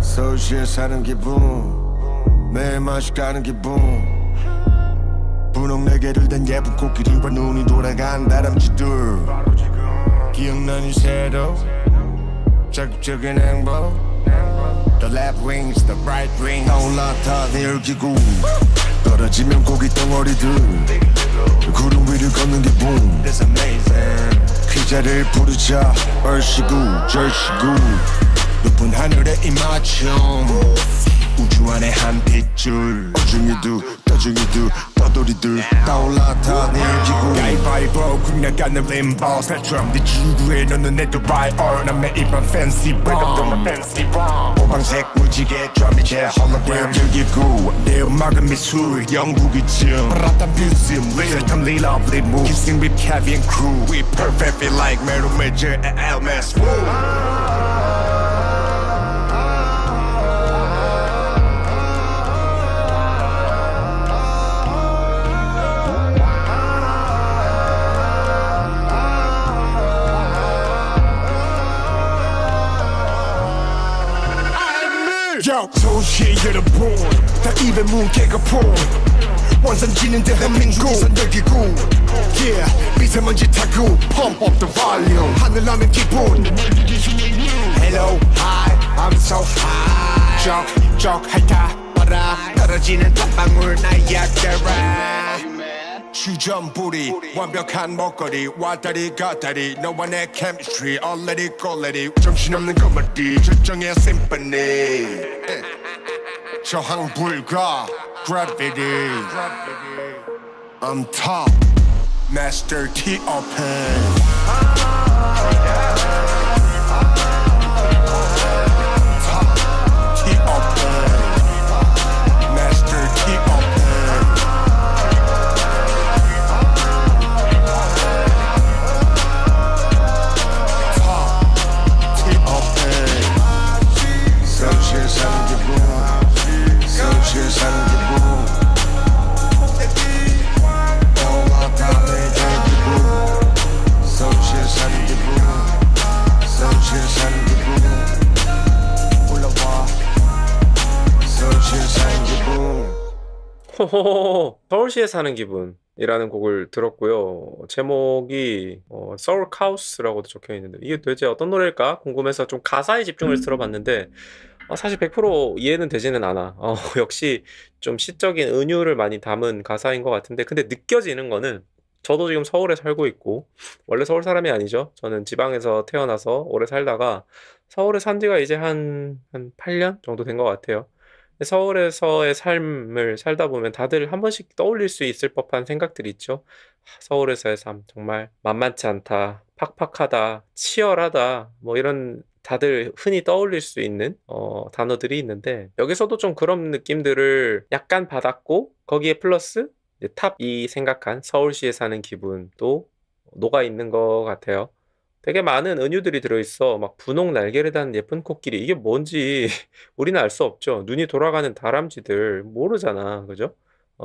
서울시에 사는 기분, 매일 마시 가는 기분. 분홍 날개를 단 예쁜 코끼리와 눈이 돌아간 다람쥐들. 기억나니 새도 자극적인 행복. The left wings, the right wings. 떠올랐다 내 열기구. 떨어지면 고기 덩어리들. 구름 위를 걷는 기분. That's amazing. 기자를 부르자 얼씨구 절씨구. 높은 하늘에 이맞춤 우주 안에 한 핏줄 떠중이들 떠돌이들 떠올랐다 내 지구 가위바위보 굴려가는 림보 살처럼 네 지구에 너는 내 드라이어 난 매일밤 fancy bomb 오방색 무지개 드럼이제 홀로그램 열기구 내 음악은 미술 영국이쯤 브라타 뮤즘 리얼탐리 lovely move Kissing with Kevin crew We perfectly like Meryl Major and Elmas 서울시의 여러분 다 입에 문 개가폰 원산지는 대한민국 선열기구 Yeah 미세먼지 타고 Pump up the volume 하늘 나는 기분 Hello hi I'm so high 쩍 핥아봐라 떨어지는 땀방울 나의 약대라 주전부리 완벽한 먹거리 왔다리 갔다리 너와 내 chemistry 얼레리 꼴레리 정신없는 거머리 절정의 symphony 저항 불가 gravity I'm top master T open 호호호, 서울시에 사는 기분이라는 곡을 들었고요. 제목이 서울 카우스라고도 적혀 있는데 이게 도대체 어떤 노래일까 궁금해서 좀 가사에 집중을 들어봤는데 사실 100% 이해는 되지는 않아. 역시 좀 시적인 은유를 많이 담은 가사인 것 같은데 근데 느껴지는 거는 저도 지금 서울에 살고 있고 원래 서울 사람이 아니죠. 저는 지방에서 태어나서 오래 살다가 서울에 산 지가 이제 한 8년 정도 된 것 같아요. 서울에서의 삶을 살다 보면 다들 한 번씩 떠올릴 수 있을 법한 생각들이 있죠. 서울에서의 삶 정말 만만치 않다, 팍팍하다, 치열하다 뭐 이런 다들 흔히 떠올릴 수 있는 단어들이 있는데 여기서도 좀 그런 느낌들을 약간 받았고 거기에 플러스 탑이 생각한 서울시에 사는 기분도 녹아 있는 것 같아요. 되게 많은 은유들이 들어있어. 막 분홍 날개를 단 예쁜 코끼리. 이게 뭔지 우리는 알 수 없죠. 눈이 돌아가는 다람쥐들 모르잖아. 그죠?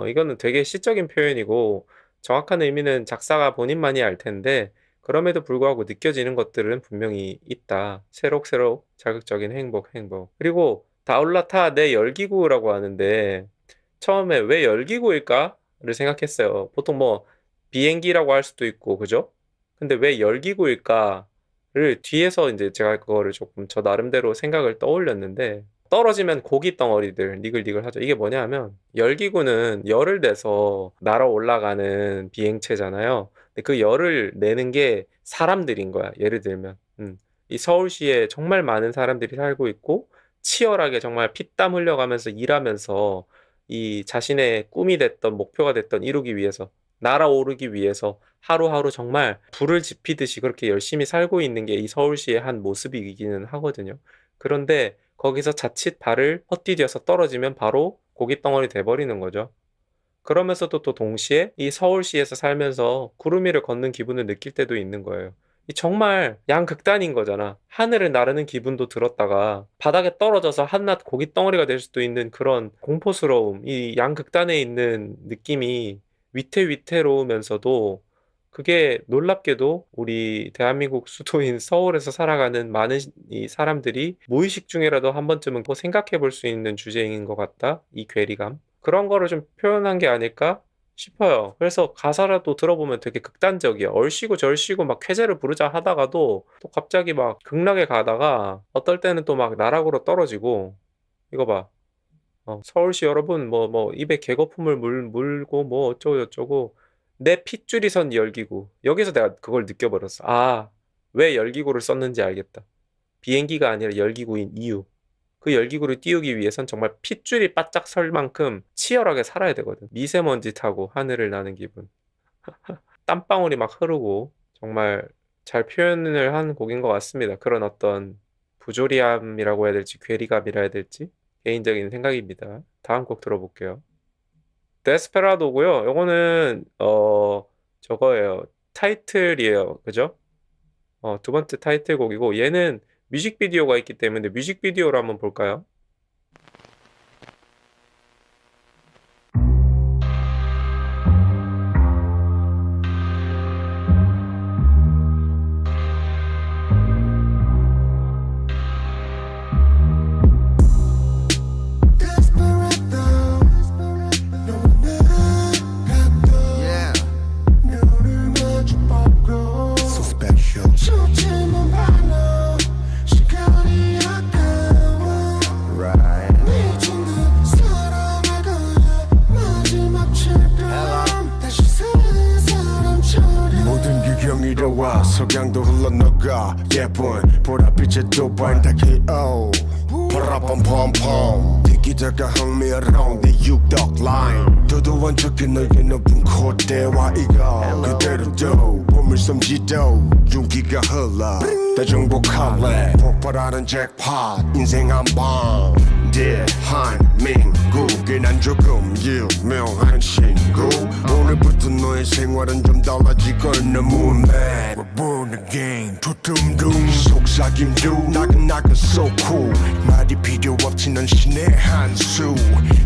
이거는 되게 시적인 표현이고 정확한 의미는 작사가 본인만이 알 텐데 그럼에도 불구하고 느껴지는 것들은 분명히 있다. 새록새록 자극적인 행복. 그리고 다올라타 내 열기구라고 하는데 처음에 왜 열기구일까를 생각했어요. 보통 뭐 비행기라고 할 수도 있고 그죠? 근데 왜 열기구일까를 뒤에서 이제 제가 그거를 조금 저 나름대로 생각을 떠올렸는데 떨어지면 고기 덩어리들 니글니글 하죠. 이게 뭐냐 하면 열기구는 열을 내서 날아 올라가는 비행체잖아요. 근데 그 열을 내는 게 사람들인 거야. 예를 들면 이 서울시에 정말 많은 사람들이 살고 있고 치열하게 정말 피땀 흘려가면서 일하면서 이 자신의 꿈이 됐던 목표가 됐던 이루기 위해서 날아오르기 위해서 하루하루 정말 불을 지피듯이 그렇게 열심히 살고 있는 게 이 서울시의 한 모습이기는 하거든요. 그런데 거기서 자칫 발을 헛디뎌서 떨어지면 바로 고깃덩어리 돼버리는 거죠. 그러면서도 또 동시에 이 서울시에서 살면서 구름 위를 걷는 기분을 느낄 때도 있는 거예요. 이 정말 양극단인 거잖아. 하늘을 나르는 기분도 들었다가 바닥에 떨어져서 한낱 고깃덩어리가 될 수도 있는 그런 공포스러움, 이 양극단에 있는 느낌이 위태위태로우면서도 그게 놀랍게도 우리 대한민국 수도인 서울에서 살아가는 많은 이 사람들이 무의식 중에라도 한 번쯤은 생각해 볼 수 있는 주제인 것 같다. 이 괴리감. 그런 거를 좀 표현한 게 아닐까 싶어요. 그래서 가사라도 들어보면 되게 극단적이야. 얼씨구 절씨구 막 쾌재를 부르자 하다가도 또 갑자기 막 극락에 가다가 어떨 때는 또 막 나락으로 떨어지고 이거 봐. 서울시 여러분 뭐 입에 개거품을 물고 뭐 어쩌고 저쩌고 내 핏줄이 선 열기구. 여기서 내가 그걸 느껴버렸어. 왜 열기구를 썼는지 알겠다. 비행기가 아니라 열기구인 이유. 그 열기구를 띄우기 위해선 정말 핏줄이 바짝 설 만큼 치열하게 살아야 되거든. 미세먼지 타고 하늘을 나는 기분. 땀방울이 막 흐르고 정말 잘 표현을 한 곡인 것 같습니다. 그런 어떤 부조리함이라고 해야 될지 괴리감이라 해야 될지 개인적인 생각입니다. 다음 곡 들어볼게요. 데스페라도고요. 요거는 저거예요. 타이틀이에요. 그죠? 두 번째 타이틀곡이고 얘는 뮤직비디오가 있기 때문에 뮤직비디오를 한번 볼까요? 석양도 흘러나가 예쁜 보랏빛의 두 번 닿기오 파라밤밤밤 뛰기다가 흥미로운 네 육덕 라인 두두한 척해 너의 높은 콧대와 이거 그대로도 봄을 섬지도 윤기가 흘러 대중복할래 폭발하는 잭팟 인생 한방 대한민국에 난 조금 유명한 친구 오늘부터 너의 생활은 좀 달라지걸 너무 mad We're born again 두둠둠 속삭임도 나긋나긋 so cool 말이 필요 없지 넌 신의 한수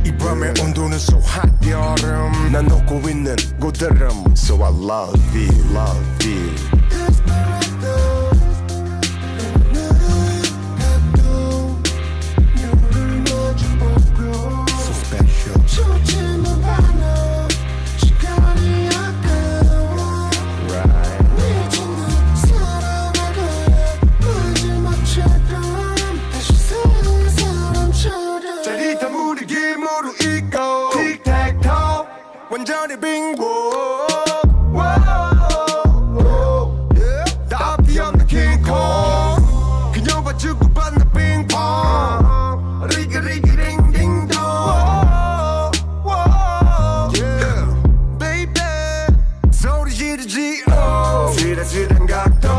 이 밤의 온도는 so hot 여름 난 녹고 있는 고드름 So I love you, love you So special 있고 틱택토 완전히 빙고 다 앞뒤 없는 킹콩 그녀와 주고받는 빙퐁 리그리그링딩동 Baby 소리 지르지 지레지른 각도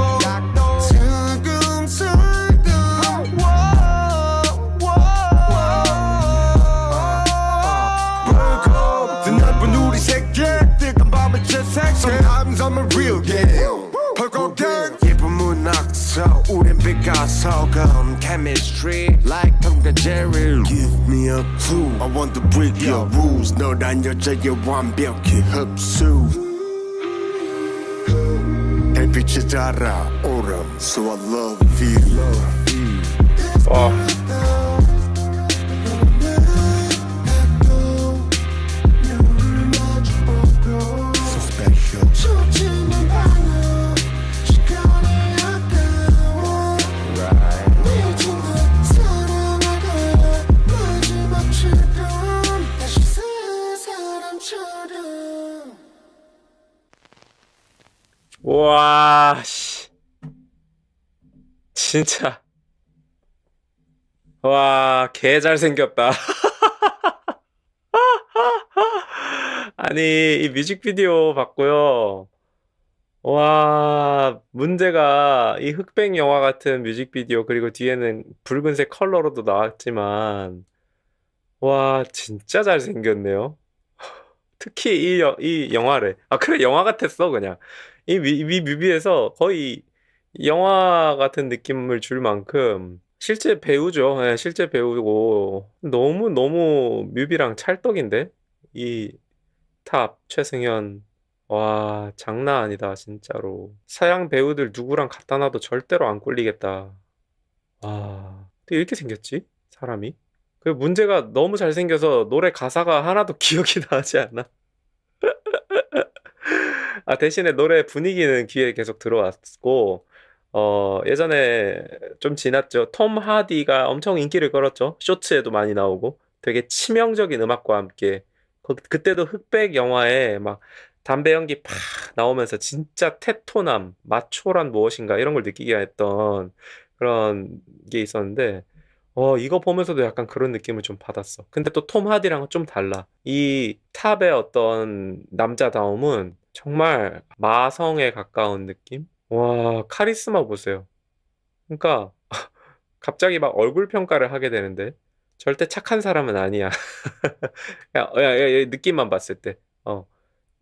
Sometimes I'm a real game 펄거든 예쁜 문학서 우린 피카소금 Chemistry like Tom and Jerry Give me a clue I want to break your rules 너란 여자의 완벽히 흡수 햇빛이 달아오름 So I love you 와, 씨. 진짜. 와, 개 잘생겼다. 아니, 이 뮤직비디오 봤고요. 와, 문제가 이 흑백 영화 같은 뮤직비디오, 그리고 뒤에는 붉은색 컬러로도 나왔지만, 와, 진짜 잘생겼네요. 특히 이 영화를. 아, 그래, 영화 같았어, 그냥. 이 뮤비에서 거의 영화 같은 느낌을 줄 만큼 실제 배우죠. 네, 실제 배우고 너무 뮤비랑 찰떡인데 이 탑 최승현 와 장난 아니다 진짜로. 서양 배우들 누구랑 갖다 놔도 절대로 안 꿀리겠다. 와 어떻게 이렇게 생겼지 사람이? 그 문제가 너무 잘생겨서 노래 가사가 하나도 기억이 나지 않아. 아, 대신에 노래 분위기는 귀에 계속 들어왔고, 예전에 좀 지났죠. 톰 하디가 엄청 인기를 끌었죠. 쇼츠에도 많이 나오고, 되게 치명적인 음악과 함께, 그때도 흑백 영화에 막 담배 연기 팍 나오면서 진짜 테토남, 마초란 무엇인가 이런 걸 느끼게 했던 그런 게 있었는데, 이거 보면서도 약간 그런 느낌을 좀 받았어. 근데 또 톰 하디랑은 좀 달라. 이 탑의 어떤 남자다움은 정말 마성에 가까운 느낌? 와, 카리스마 보세요. 그러니까 갑자기 막 얼굴 평가를 하게 되는데 절대 착한 사람은 아니야. 야, 느낌만 봤을 때.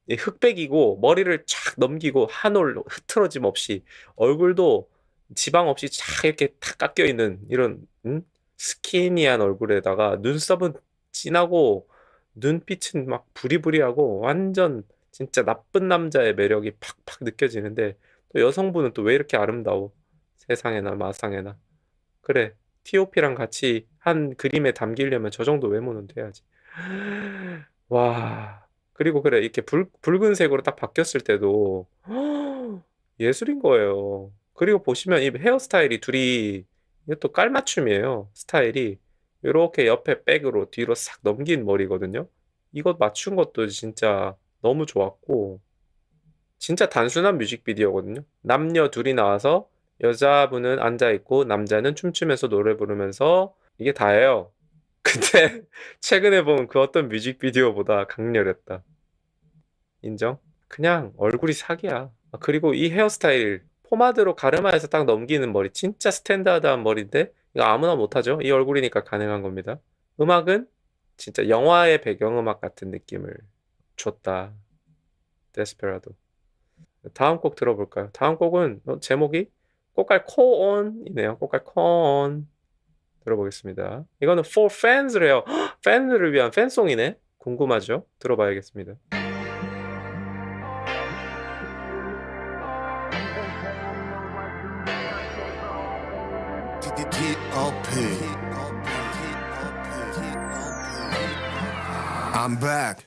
이 흑백이고 머리를 쫙 넘기고 한 올 흐트러짐 없이 얼굴도 지방 없이 쫙 이렇게 탁 깎여 있는 이런 스키니한 얼굴에다가 눈썹은 진하고 눈빛은 막 부리부리하고 완전 진짜 나쁜 남자의 매력이 팍팍 느껴지는데 또 여성분은 또 왜 이렇게 아름다워? 세상에나 마상에나. 그래, T.O.P랑 같이 한 그림에 담기려면 저 정도 외모는 돼야지. 와, 그리고 그래 이렇게 붉은색으로 딱 바뀌었을 때도 예술인 거예요. 그리고 보시면 이 헤어스타일이 둘이 이것도 깔맞춤이에요. 스타일이 이렇게 옆에 백으로 뒤로 싹 넘긴 머리거든요. 이거 맞춘 것도 진짜 너무 좋았고 진짜 단순한 뮤직비디오거든요. 남녀 둘이 나와서 여자분은 앉아있고 남자는 춤추면서 노래 부르면서 이게 다예요. 근데 최근에 본 그 어떤 뮤직비디오보다 강렬했다. 인정? 그냥 얼굴이 사기야. 그리고 이 헤어스타일 포마드로 가르마에서 딱 넘기는 머리 진짜 스탠다드한 머리인데 이거 아무나 못하죠. 이 얼굴이니까 가능한 겁니다. 음악은 진짜 영화의 배경음악 같은 느낌을 줬다. 데스페라도. 다음 곡 들어볼까요? 다음 곡은 제목이 꽃갈 코온이네요. 꽃갈 코온 들어보겠습니다. 이거는 for fans래요. 팬들을 위한 팬송이네. 궁금하죠? 들어봐야겠습니다. I'm back.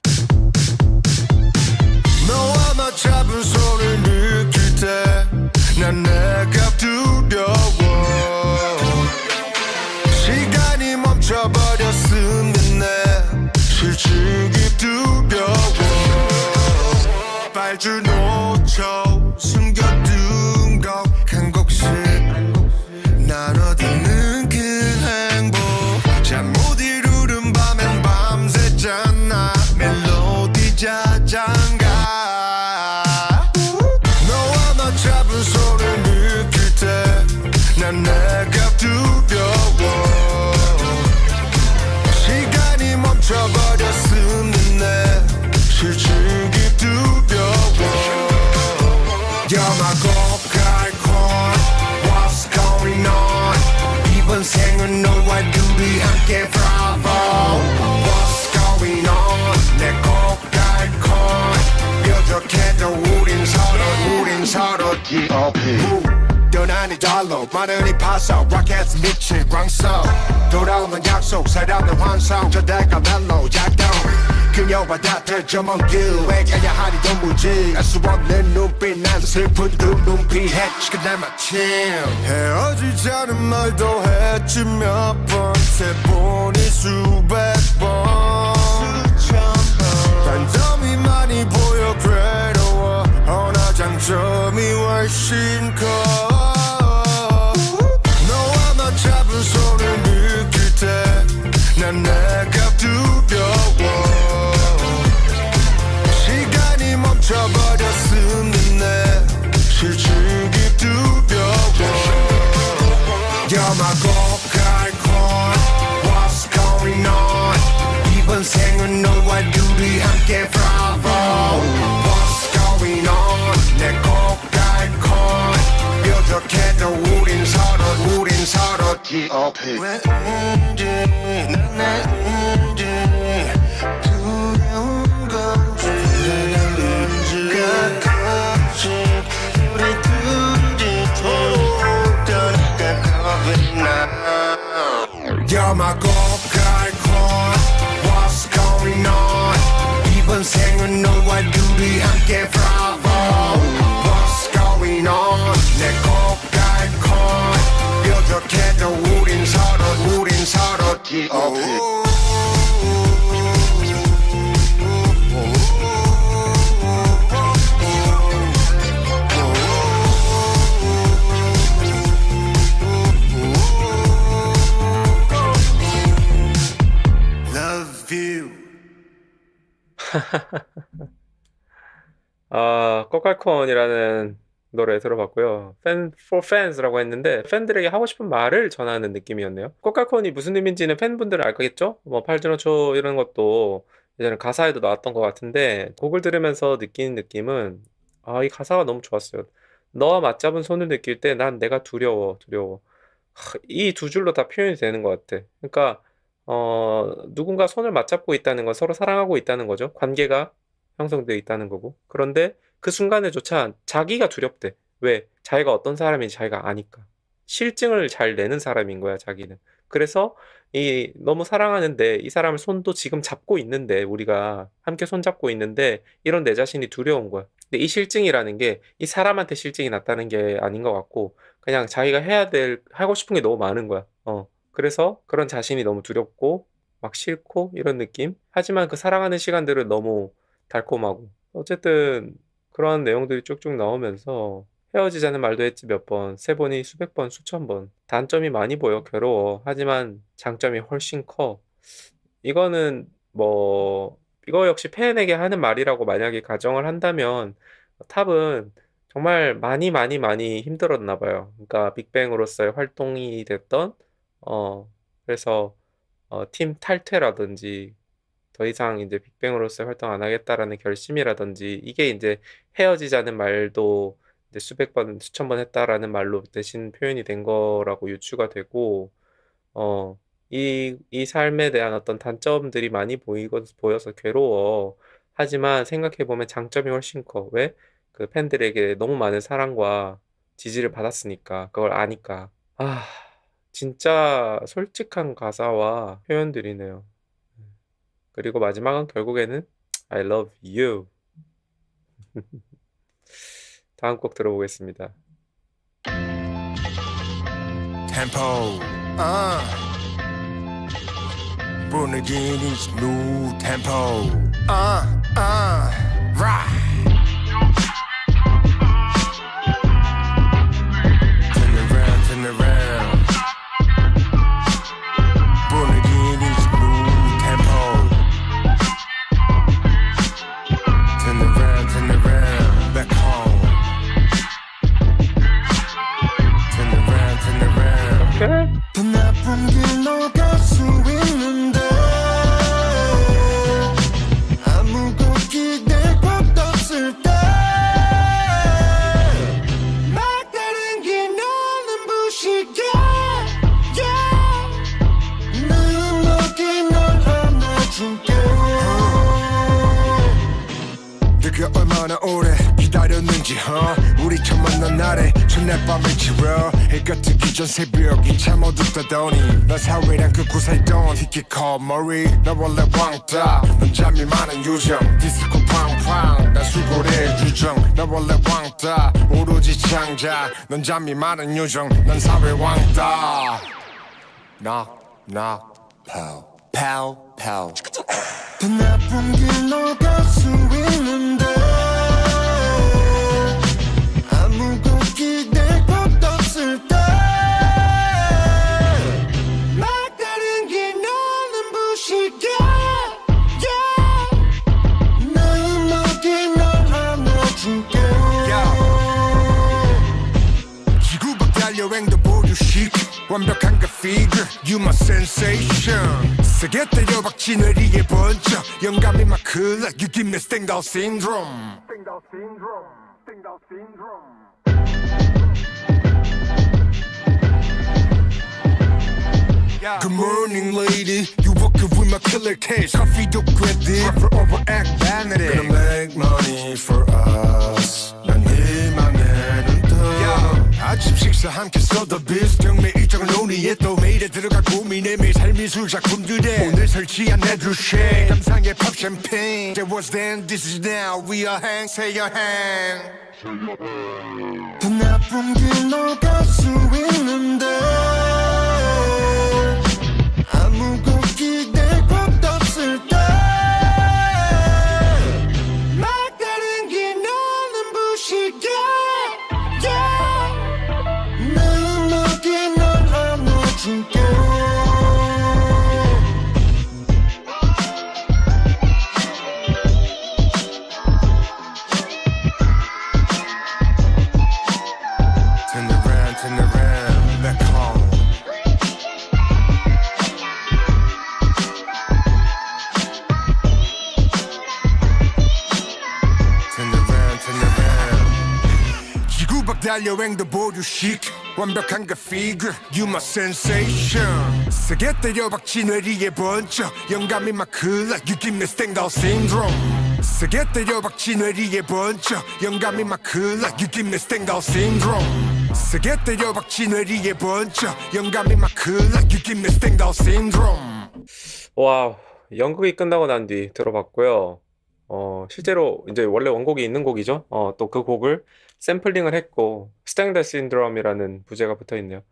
너와 나 잡은 손을 느낄 때 난 내가 두려워. 시간이 멈춰버렸으면 내 알줄 놓쳐 숨겨둔 것 한 곡씩 나눠 듣는 그 행복 잠 못 이루는 밤엔 밤새잖아 멜로디 자장가 너와 나 잡은 손을 느낄 때 난 내가 두려워 시간이 멈춰버렸으면 내 실증이 두려워 You're my go-kart What's going on 이번 생은 너와 둘이 함께 Bravo What's going on 내 go-kart 뾰족해도 우린 서로 T.O.P 떠나니 달로 마늘이 파서 로켓 미친 광석 돌아오는 약속 사람의 환상 저대가 멜로 작동 그녀와 다틀 먼 길에 가야 하니 도무지 알 수 없는 눈빛 난 슬픈 그 눈빛 해치고 날 마침 헤어지자는 말도 했지 몇 번 세 번이 수백 번 단점이 많이 보여 괴로워 허나 장점이 훨씬 커 너와 나 잡은 손을 느낄 때 난 내가 두려워 시간이 멈춰버렸으면 내 실증이 두려워 You're my go-kart What's going on 이번 생은 너와 둘이 함께 Bravo What's going on 내 go-kart 뾰족해도 우린 서로 T.O.P 왜 운지 난 운지 두려운 건지 가끔씩 우리 둘이 서로 떠나가 겁이 나 You're my go-kart What's going on 이번 생은 너와 둘이 함께 Bravo What's going on 내 go-kart 뾰족해도 우린 서로 T.O.P 꼬깔콘이라는 노래 들어봤고요. for fans라고 했는데 팬들에게 하고 싶은 말을 전하는 느낌이었네요. 꼬깔콘이 무슨 의미인지는 팬분들은 알겠죠? 뭐 팔드노초 이런 것도 예전에 가사에도 나왔던 것 같은데 곡을 들으면서 느끼는 느낌은 이 가사가 너무 좋았어요. 너와 맞잡은 손을 느낄 때 난 내가 두려워. 이 두 줄로 다 표현이 되는 것 같아. 그러니까 누군가 손을 맞잡고 있다는 건 서로 사랑하고 있다는 거죠. 관계가 형성되어 있다는 거고. 그런데 그 순간에조차 자기가 두렵대. 왜? 자기가 어떤 사람인지 자기가 아니까. 실증을 잘 내는 사람인 거야, 자기는. 그래서 너무 사랑하는데 이 사람을 손도 지금 잡고 있는데 우리가 함께 손잡고 있는데 이런 내 자신이 두려운 거야. 근데 이 실증이라는 게 이 사람한테 실증이 났다는 게 아닌 것 같고 그냥 자기가 하고 싶은 게 너무 많은 거야. 그래서 그런 자신이 너무 두렵고 막 싫고 이런 느낌? 하지만 그 사랑하는 시간들은 너무 달콤하고 어쨌든 그런 내용들이 쭉쭉 나오면서 헤어지자는 말도 했지 몇 번, 세 번이 수백 번, 수천 번. 단점이 많이 보여, 괴로워. 하지만 장점이 훨씬 커. 이거는 이거 역시 팬에게 하는 말이라고 만약에 가정을 한다면 탑은 정말 많이 힘들었나 봐요. 그러니까 빅뱅으로서의 활동이 됐던 그래서 팀 탈퇴라든지 더 이상 이제 빅뱅으로서 활동 안 하겠다라는 결심이라든지 이게 이제 헤어지자는 말도 이제 수백 번, 수천 번 했다라는 말로 대신 표현이 된 거라고 유추가 되고 이 삶에 대한 어떤 단점들이 많이 보여서 괴로워. 하지만 생각해보면 장점이 훨씬 커. 왜? 그 팬들에게 너무 많은 사랑과 지지를 받았으니까, 그걸 아니까. 진짜 솔직한 가사와 표현들이네요. 그리고 마지막은 결국에는 I love you. 다음 곡 들어보겠습니다. Tempo, 분위기는 smooth tempo, right. 네가 얼마나 오래 기다렸는지 우리 처음 만난 날에 첫날 밤을 지워 해가 뜨기 전 새벽이 참 어둡다더니 난 사회랑 그 구사이던 히키커 머리 나 원래 왕따 넌 잠이 많은 요정 디스코 팡팡 난 수고래 유정 나 원래 왕따 오로지 창자 넌 잠이 많은 요정 난 사회 왕따 knock knock pow pow pow 더 나쁜 길 너갈 수 있는데 아무도 기댈 곳 없을 때 막다른 길 너는 부실게 yeah. 나의 먹이 널 안아줄게 지구밖 여행도 보류식 완벽한 그 figure You my sensation 세게 때려 박지 뇌리에 번쩍 영감이 막 흘러 You give me Stendhal syndrome Stendhal syndrome Stendhal syndrome Good morning lady You walking with my killer case Coffee도 꽤돼 Prefer overact vanity Gonna make money for us 난 희망의 눈뜨 아침 식사 함께 써더 비스 경매 일정을 논의해 또 매일에 들어가 고민해 매일 삶의 술 작품들에 오늘 설치한 내주쉐 감상의 팝 샴페인 There was then this is now We are hang say your hand 더 나쁜 길 너갈 수 있는데 아무도 기댈 곳 없을 때 막다른 길 너는 부실게 나의 먹이 널 안아줄게 Turn around, back home 지구밖 달여행도 보류식 완벽한 그 figure You my sensation 세게 때려 박지 뇌리에 번쩍 영감이 막 흘러 You give me Stendhal syndrome 세게 때려 박지 뇌리에 번쩍 영감이 막 흘러 You give me Stendhal syndrome 세게 때려 박지 뇌리에 번쩍 영감이 막 흘러 You give me Stendhal syndrome 와우, 연극이 끝나고 난 뒤 들어봤고요. 실제로 이제 원래 원곡이 있는 곡이죠. 또 그 곡을 샘플링을 했고 스탠달 신드롬이라는 부제가 붙어 있네요.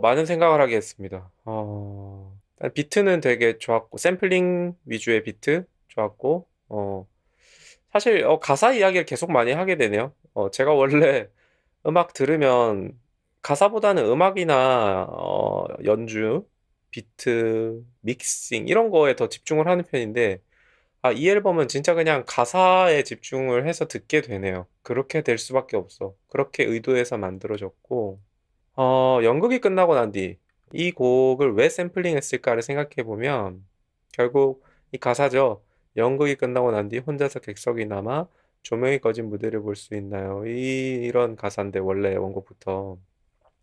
많은 생각을 하게 했습니다. 비트는 되게 좋았고 샘플링 위주의 비트 좋았고 사실 가사 이야기를 계속 많이 하게 되네요. 제가 원래 음악 들으면 가사보다는 음악이나 연주, 비트, 믹싱 이런 거에 더 집중을 하는 편인데 이 앨범은 진짜 그냥 가사에 집중을 해서 듣게 되네요. 그렇게 될 수밖에 없어. 그렇게 의도해서 만들어졌고 연극이 끝나고 난 뒤 이 곡을 왜 샘플링했을까를 생각해 보면 결국 이 가사죠. 연극이 끝나고 난 뒤 혼자서 객석이 남아 조명이 꺼진 무대를 볼 수 있나요? 이런 가사인데 원래 원곡부터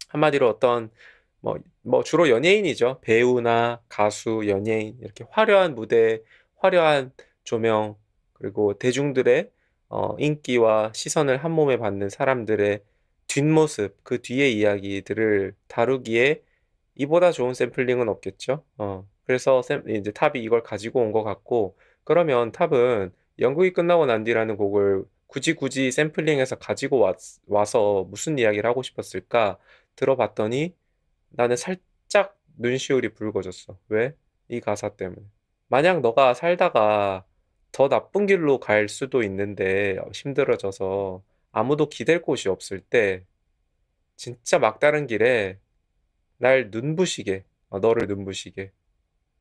한마디로 어떤 뭐 주로 연예인이죠. 배우나 가수, 연예인 이렇게 화려한 무대, 화려한 조명 그리고 대중들의 인기와 시선을 한 몸에 받는 사람들의 뒷모습, 그 뒤의 이야기들을 다루기에 이보다 좋은 샘플링은 없겠죠. 그래서 이제 탑이 이걸 가지고 온 것 같고 그러면 탑은 연극이 끝나고 난 뒤라는 곡을 굳이 샘플링해서 가지고 와서 무슨 이야기를 하고 싶었을까 들어봤더니 나는 살짝 눈시울이 붉어졌어. 왜? 이 가사 때문에. 만약 너가 살다가 더 나쁜 길로 갈 수도 있는데 힘들어져서 아무도 기댈 곳이 없을 때 진짜 막다른 길에 날 눈부시게 너를 눈부시게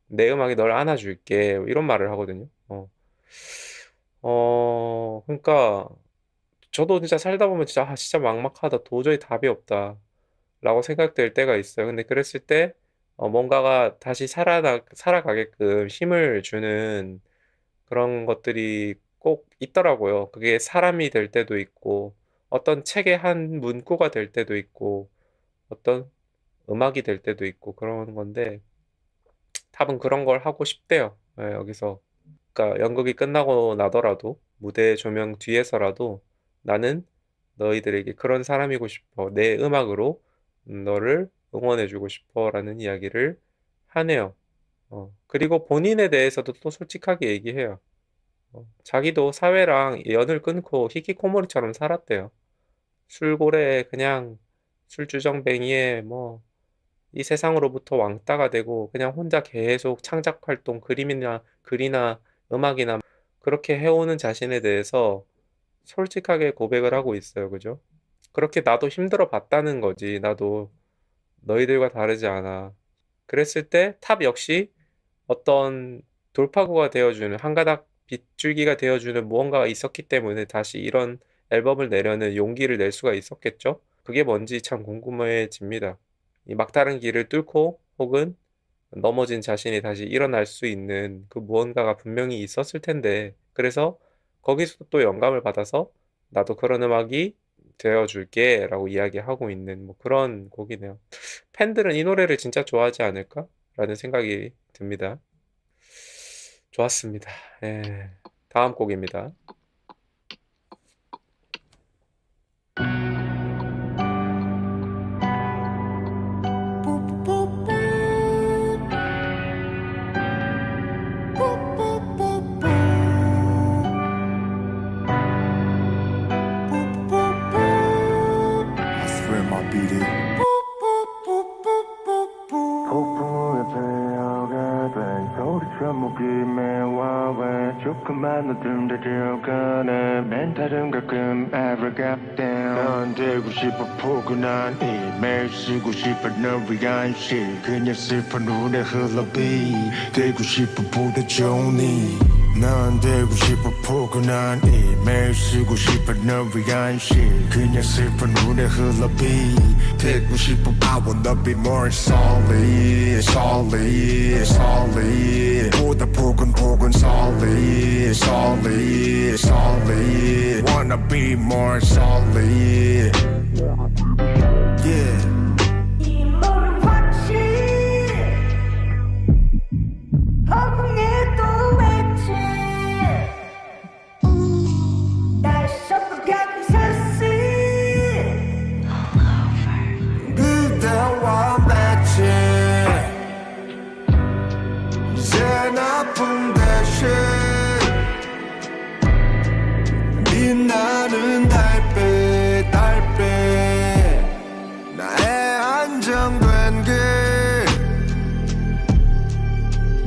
내 음악이 널 안아줄게 이런 말을 하거든요. 그러니까 저도 진짜 살다 보면 진짜 막막하다 도저히 답이 없다 라고 생각될 때가 있어요. 근데 그랬을 때 뭔가가 다시 살아가게끔 힘을 주는 그런 것들이 꼭 있더라고요. 그게 사람이 될 때도 있고 어떤 책의 한 문구가 될 때도 있고 어떤 음악이 될 때도 있고 그런 건데 탑은 그런 걸 하고 싶대요. 여기서 그러니까 연극이 끝나고 나더라도 무대 조명 뒤에서라도 나는 너희들에게 그런 사람이고 싶어. 내 음악으로 너를 응원해주고 싶어. 라는 이야기를 하네요. 그리고 본인에 대해서도 또 솔직하게 얘기해요. 자기도 사회랑 연을 끊고 히키코모리처럼 살았대요. 술고래 그냥 술주정뱅이에 뭐 이 세상으로부터 왕따가 되고 그냥 혼자 계속 창작 활동, 그림이나 글이나 음악이나 그렇게 해오는 자신에 대해서 솔직하게 고백을 하고 있어요. 그죠? 그렇게 나도 힘들어 봤다는 거지. 나도 너희들과 다르지 않아. 그랬을 때 탑 역시 어떤 돌파구가 되어주는 한 가닥 빗줄기가 되어주는 무언가가 있었기 때문에 다시 이런 앨범을 내려는 용기를 낼 수가 있었겠죠? 그게 뭔지 참 궁금해집니다. 이 막다른 길을 뚫고 혹은 넘어진 자신이 다시 일어날 수 있는 그 무언가가 분명히 있었을 텐데 그래서 거기서 또 영감을 받아서 나도 그런 음악이 되어줄게 라고 이야기하고 있는 뭐 그런 곡이네요. 팬들은 이 노래를 진짜 좋아하지 않을까? 라는 생각이 듭니다. 좋았습니다. 예. 다음 곡입니다. I swear my beat it. 폭풍의 배어가 된 소리처럼 목이 메워와 조금만 너좀 다져가네 멘탈은 가끔 ever got down 넌 되고 싶어 포근한 이메일 쓰고 싶어 널 위한 시 그냥 슬픈 눈에 흘러비 되고 싶어 보다 좋은 넌 되고 싶어 포근한 이메일 쓰고 싶어 널 위한 시 그냥 슬픈 눈에 흘러비 되고 싶어 I wanna be more solid solid solid 보다 포근포근 solid solid solid wanna be more solid yeah 그대와 맺힌 이젠 아픔 대신 빛나는 달빛 달빛 나의 안정된 길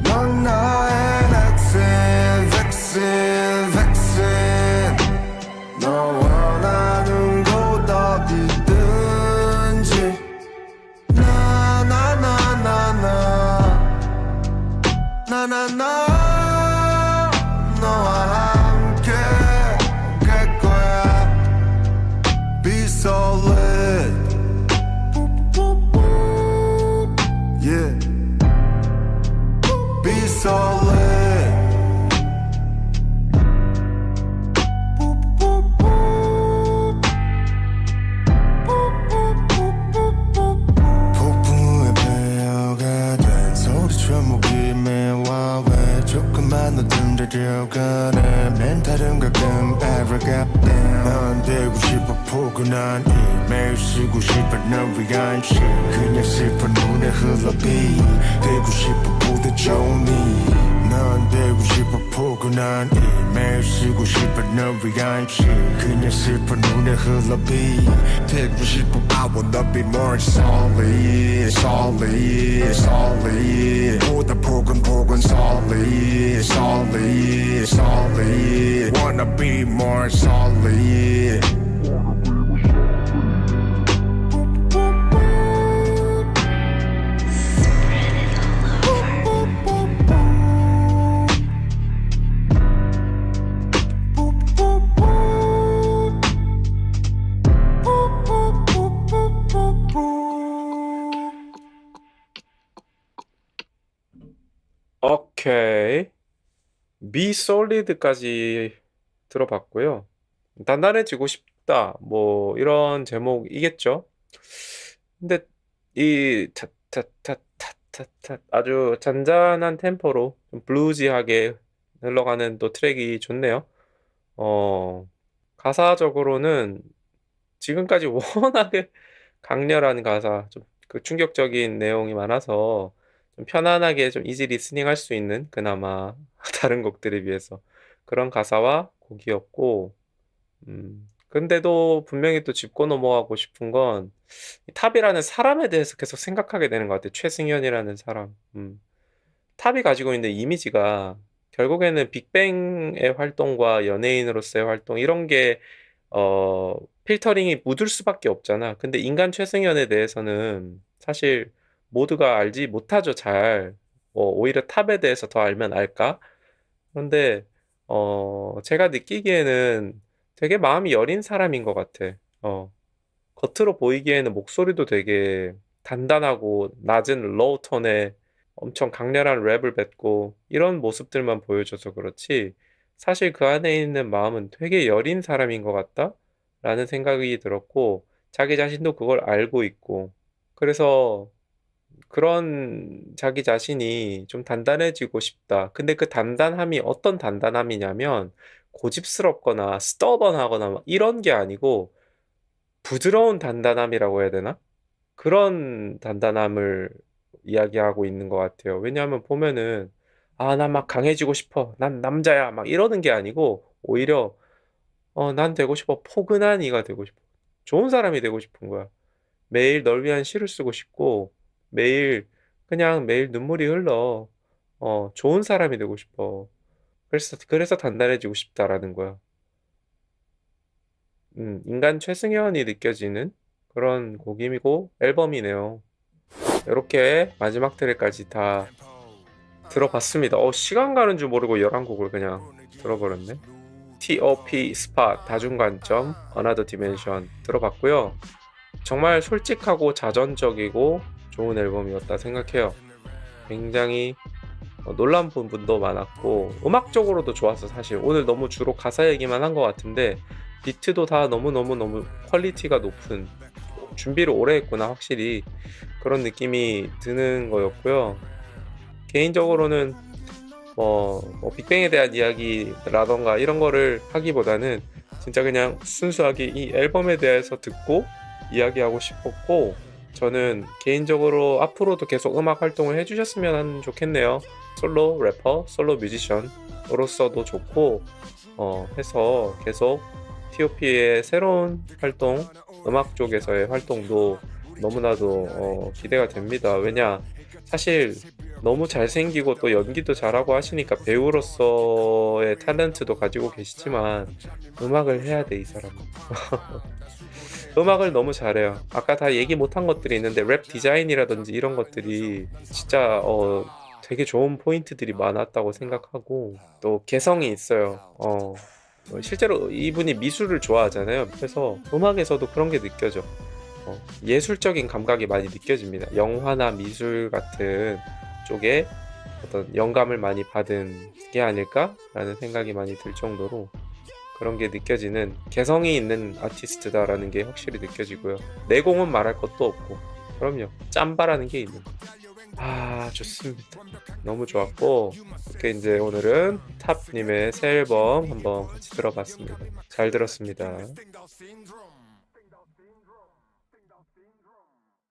넌 나의 백신 너 원하는 곳 어디든지 나나나나나 너와 함께 갈 거야 Be solid Yeah Be solid 폭풍의 배어가 된 소리처럼 목이 메워 왜 조금만 너좀 다져가네 멘탈은 가끔 ever got down 넌 되고 싶어 포근한 이메일 쓰고 싶어 널 위한 시 그냥 슬픈 눈에 흘러비 되고 싶어 보다 좋은 넌 되고 싶어 포근한 이메일 쓰고 싶어 널 위한 시 그냥 슬픈 눈에 흘러비 되고 싶어 I wanna be more solid solid solid 보다 포근포근 solid solid solid wanna be more solid 오케이. Be Solid까지 들어봤고요. 단단해지고 싶다. 뭐 이런 제목이겠죠. 근데 이 타타타타타타 아주 잔잔한 템포로 좀 블루지하게 흘러가는 또 트랙이 좋네요. 가사적으로는 지금까지 워낙에 강렬한 가사, 좀 그 충격적인 내용이 많아서 좀 편안하게 좀 이지 리스닝 할 수 있는 그나마 다른 곡들에 비해서 그런 가사와 곡이었고, 근데도 분명히 또 짚고 넘어가고 싶은 건 탑이라는 사람에 대해서 계속 생각하게 되는 것 같아요. 최승현이라는 사람. 탑이 가지고 있는 이미지가 결국에는 빅뱅의 활동과 연예인으로서의 활동 이런 게 필터링이 묻을 수밖에 없잖아. 근데 인간 최승현에 대해서는 사실 모두가 알지 못하죠, 잘. 오히려 탑에 대해서 더 알면 알까? 그런데 제가 느끼기에는 되게 마음이 여린 사람인 것 같아. 겉으로 보이기에는 목소리도 되게 단단하고 낮은 로우 톤에 엄청 강렬한 랩을 뱉고 이런 모습들만 보여줘서 그렇지 사실 그 안에 있는 마음은 되게 여린 사람인 것 같다? 라는 생각이 들었고 자기 자신도 그걸 알고 있고 그래서 그런 자기 자신이 좀 단단해지고 싶다. 근데 그 단단함이 어떤 단단함이냐면 고집스럽거나 스터번하거나 막 이런 게 아니고 부드러운 단단함이라고 해야 되나? 그런 단단함을 이야기하고 있는 것 같아요. 왜냐하면 보면은 난 막 강해지고 싶어. 난 남자야. 막 이러는 게 아니고 오히려 난 되고 싶어. 포근한 이가 되고 싶어. 좋은 사람이 되고 싶은 거야. 매일 널 위한 시를 쓰고 싶고 매일 그냥 매일 눈물이 흘러. 좋은 사람이 되고 싶어. 그래서 단단해지고 싶다라는 거야. 인간 최승현이 느껴지는 그런 곡이고 앨범이네요. 이렇게 마지막 트랙까지 다 들어봤습니다. 시간 가는 줄 모르고 11곡을 그냥 들어버렸네. T.O.P. 스팟 다중관점 Another Dimension 들어봤고요. 정말 솔직하고 자전적이고 좋은 앨범이었다 생각해요. 굉장히 놀란 부분도 많았고 음악적으로도 좋았어. 사실 오늘 너무 주로 가사 얘기만 한 것 같은데 비트도 다 너무 퀄리티가 높은 준비를 오래 했구나 확실히 그런 느낌이 드는 거였고요. 개인적으로는 빅뱅에 대한 이야기라던가 이런 거를 하기보다는 진짜 그냥 순수하게 이 앨범에 대해서 듣고 이야기하고 싶었고 저는 개인적으로 앞으로도 계속 음악 활동을 해주셨으면 좋겠네요. 솔로 래퍼, 솔로 뮤지션으로서도 좋고 해서 계속 T.O.P의 새로운 활동, 음악 쪽에서의 활동도 너무나도 기대가 됩니다. 왜냐 사실 너무 잘생기고 또 연기도 잘하고 하시니까 배우로서의 탤런트도 가지고 계시지만 음악을 해야 돼 이 사람은. 음악을 너무 잘해요. 아까 다 얘기 못한 것들이 있는데 랩 디자인이라든지 이런 것들이 진짜 되게 좋은 포인트들이 많았다고 생각하고 또 개성이 있어요. 실제로 이분이 미술을 좋아하잖아요. 그래서 음악에서도 그런 게 느껴져. 예술적인 감각이 많이 느껴집니다. 영화나 미술 같은 쪽에 어떤 영감을 많이 받은 게 아닐까라는 생각이 많이 들 정도로 그런 게 느껴지는 개성이 있는 아티스트다라는 게 확실히 느껴지고요. 내공은 말할 것도 없고 그럼요. 짬바라는 게 있는 거. 좋습니다. 너무 좋았고 이렇게 이제 오늘은 탑님의 새 앨범 한번 같이 들어봤습니다. 잘 들었습니다.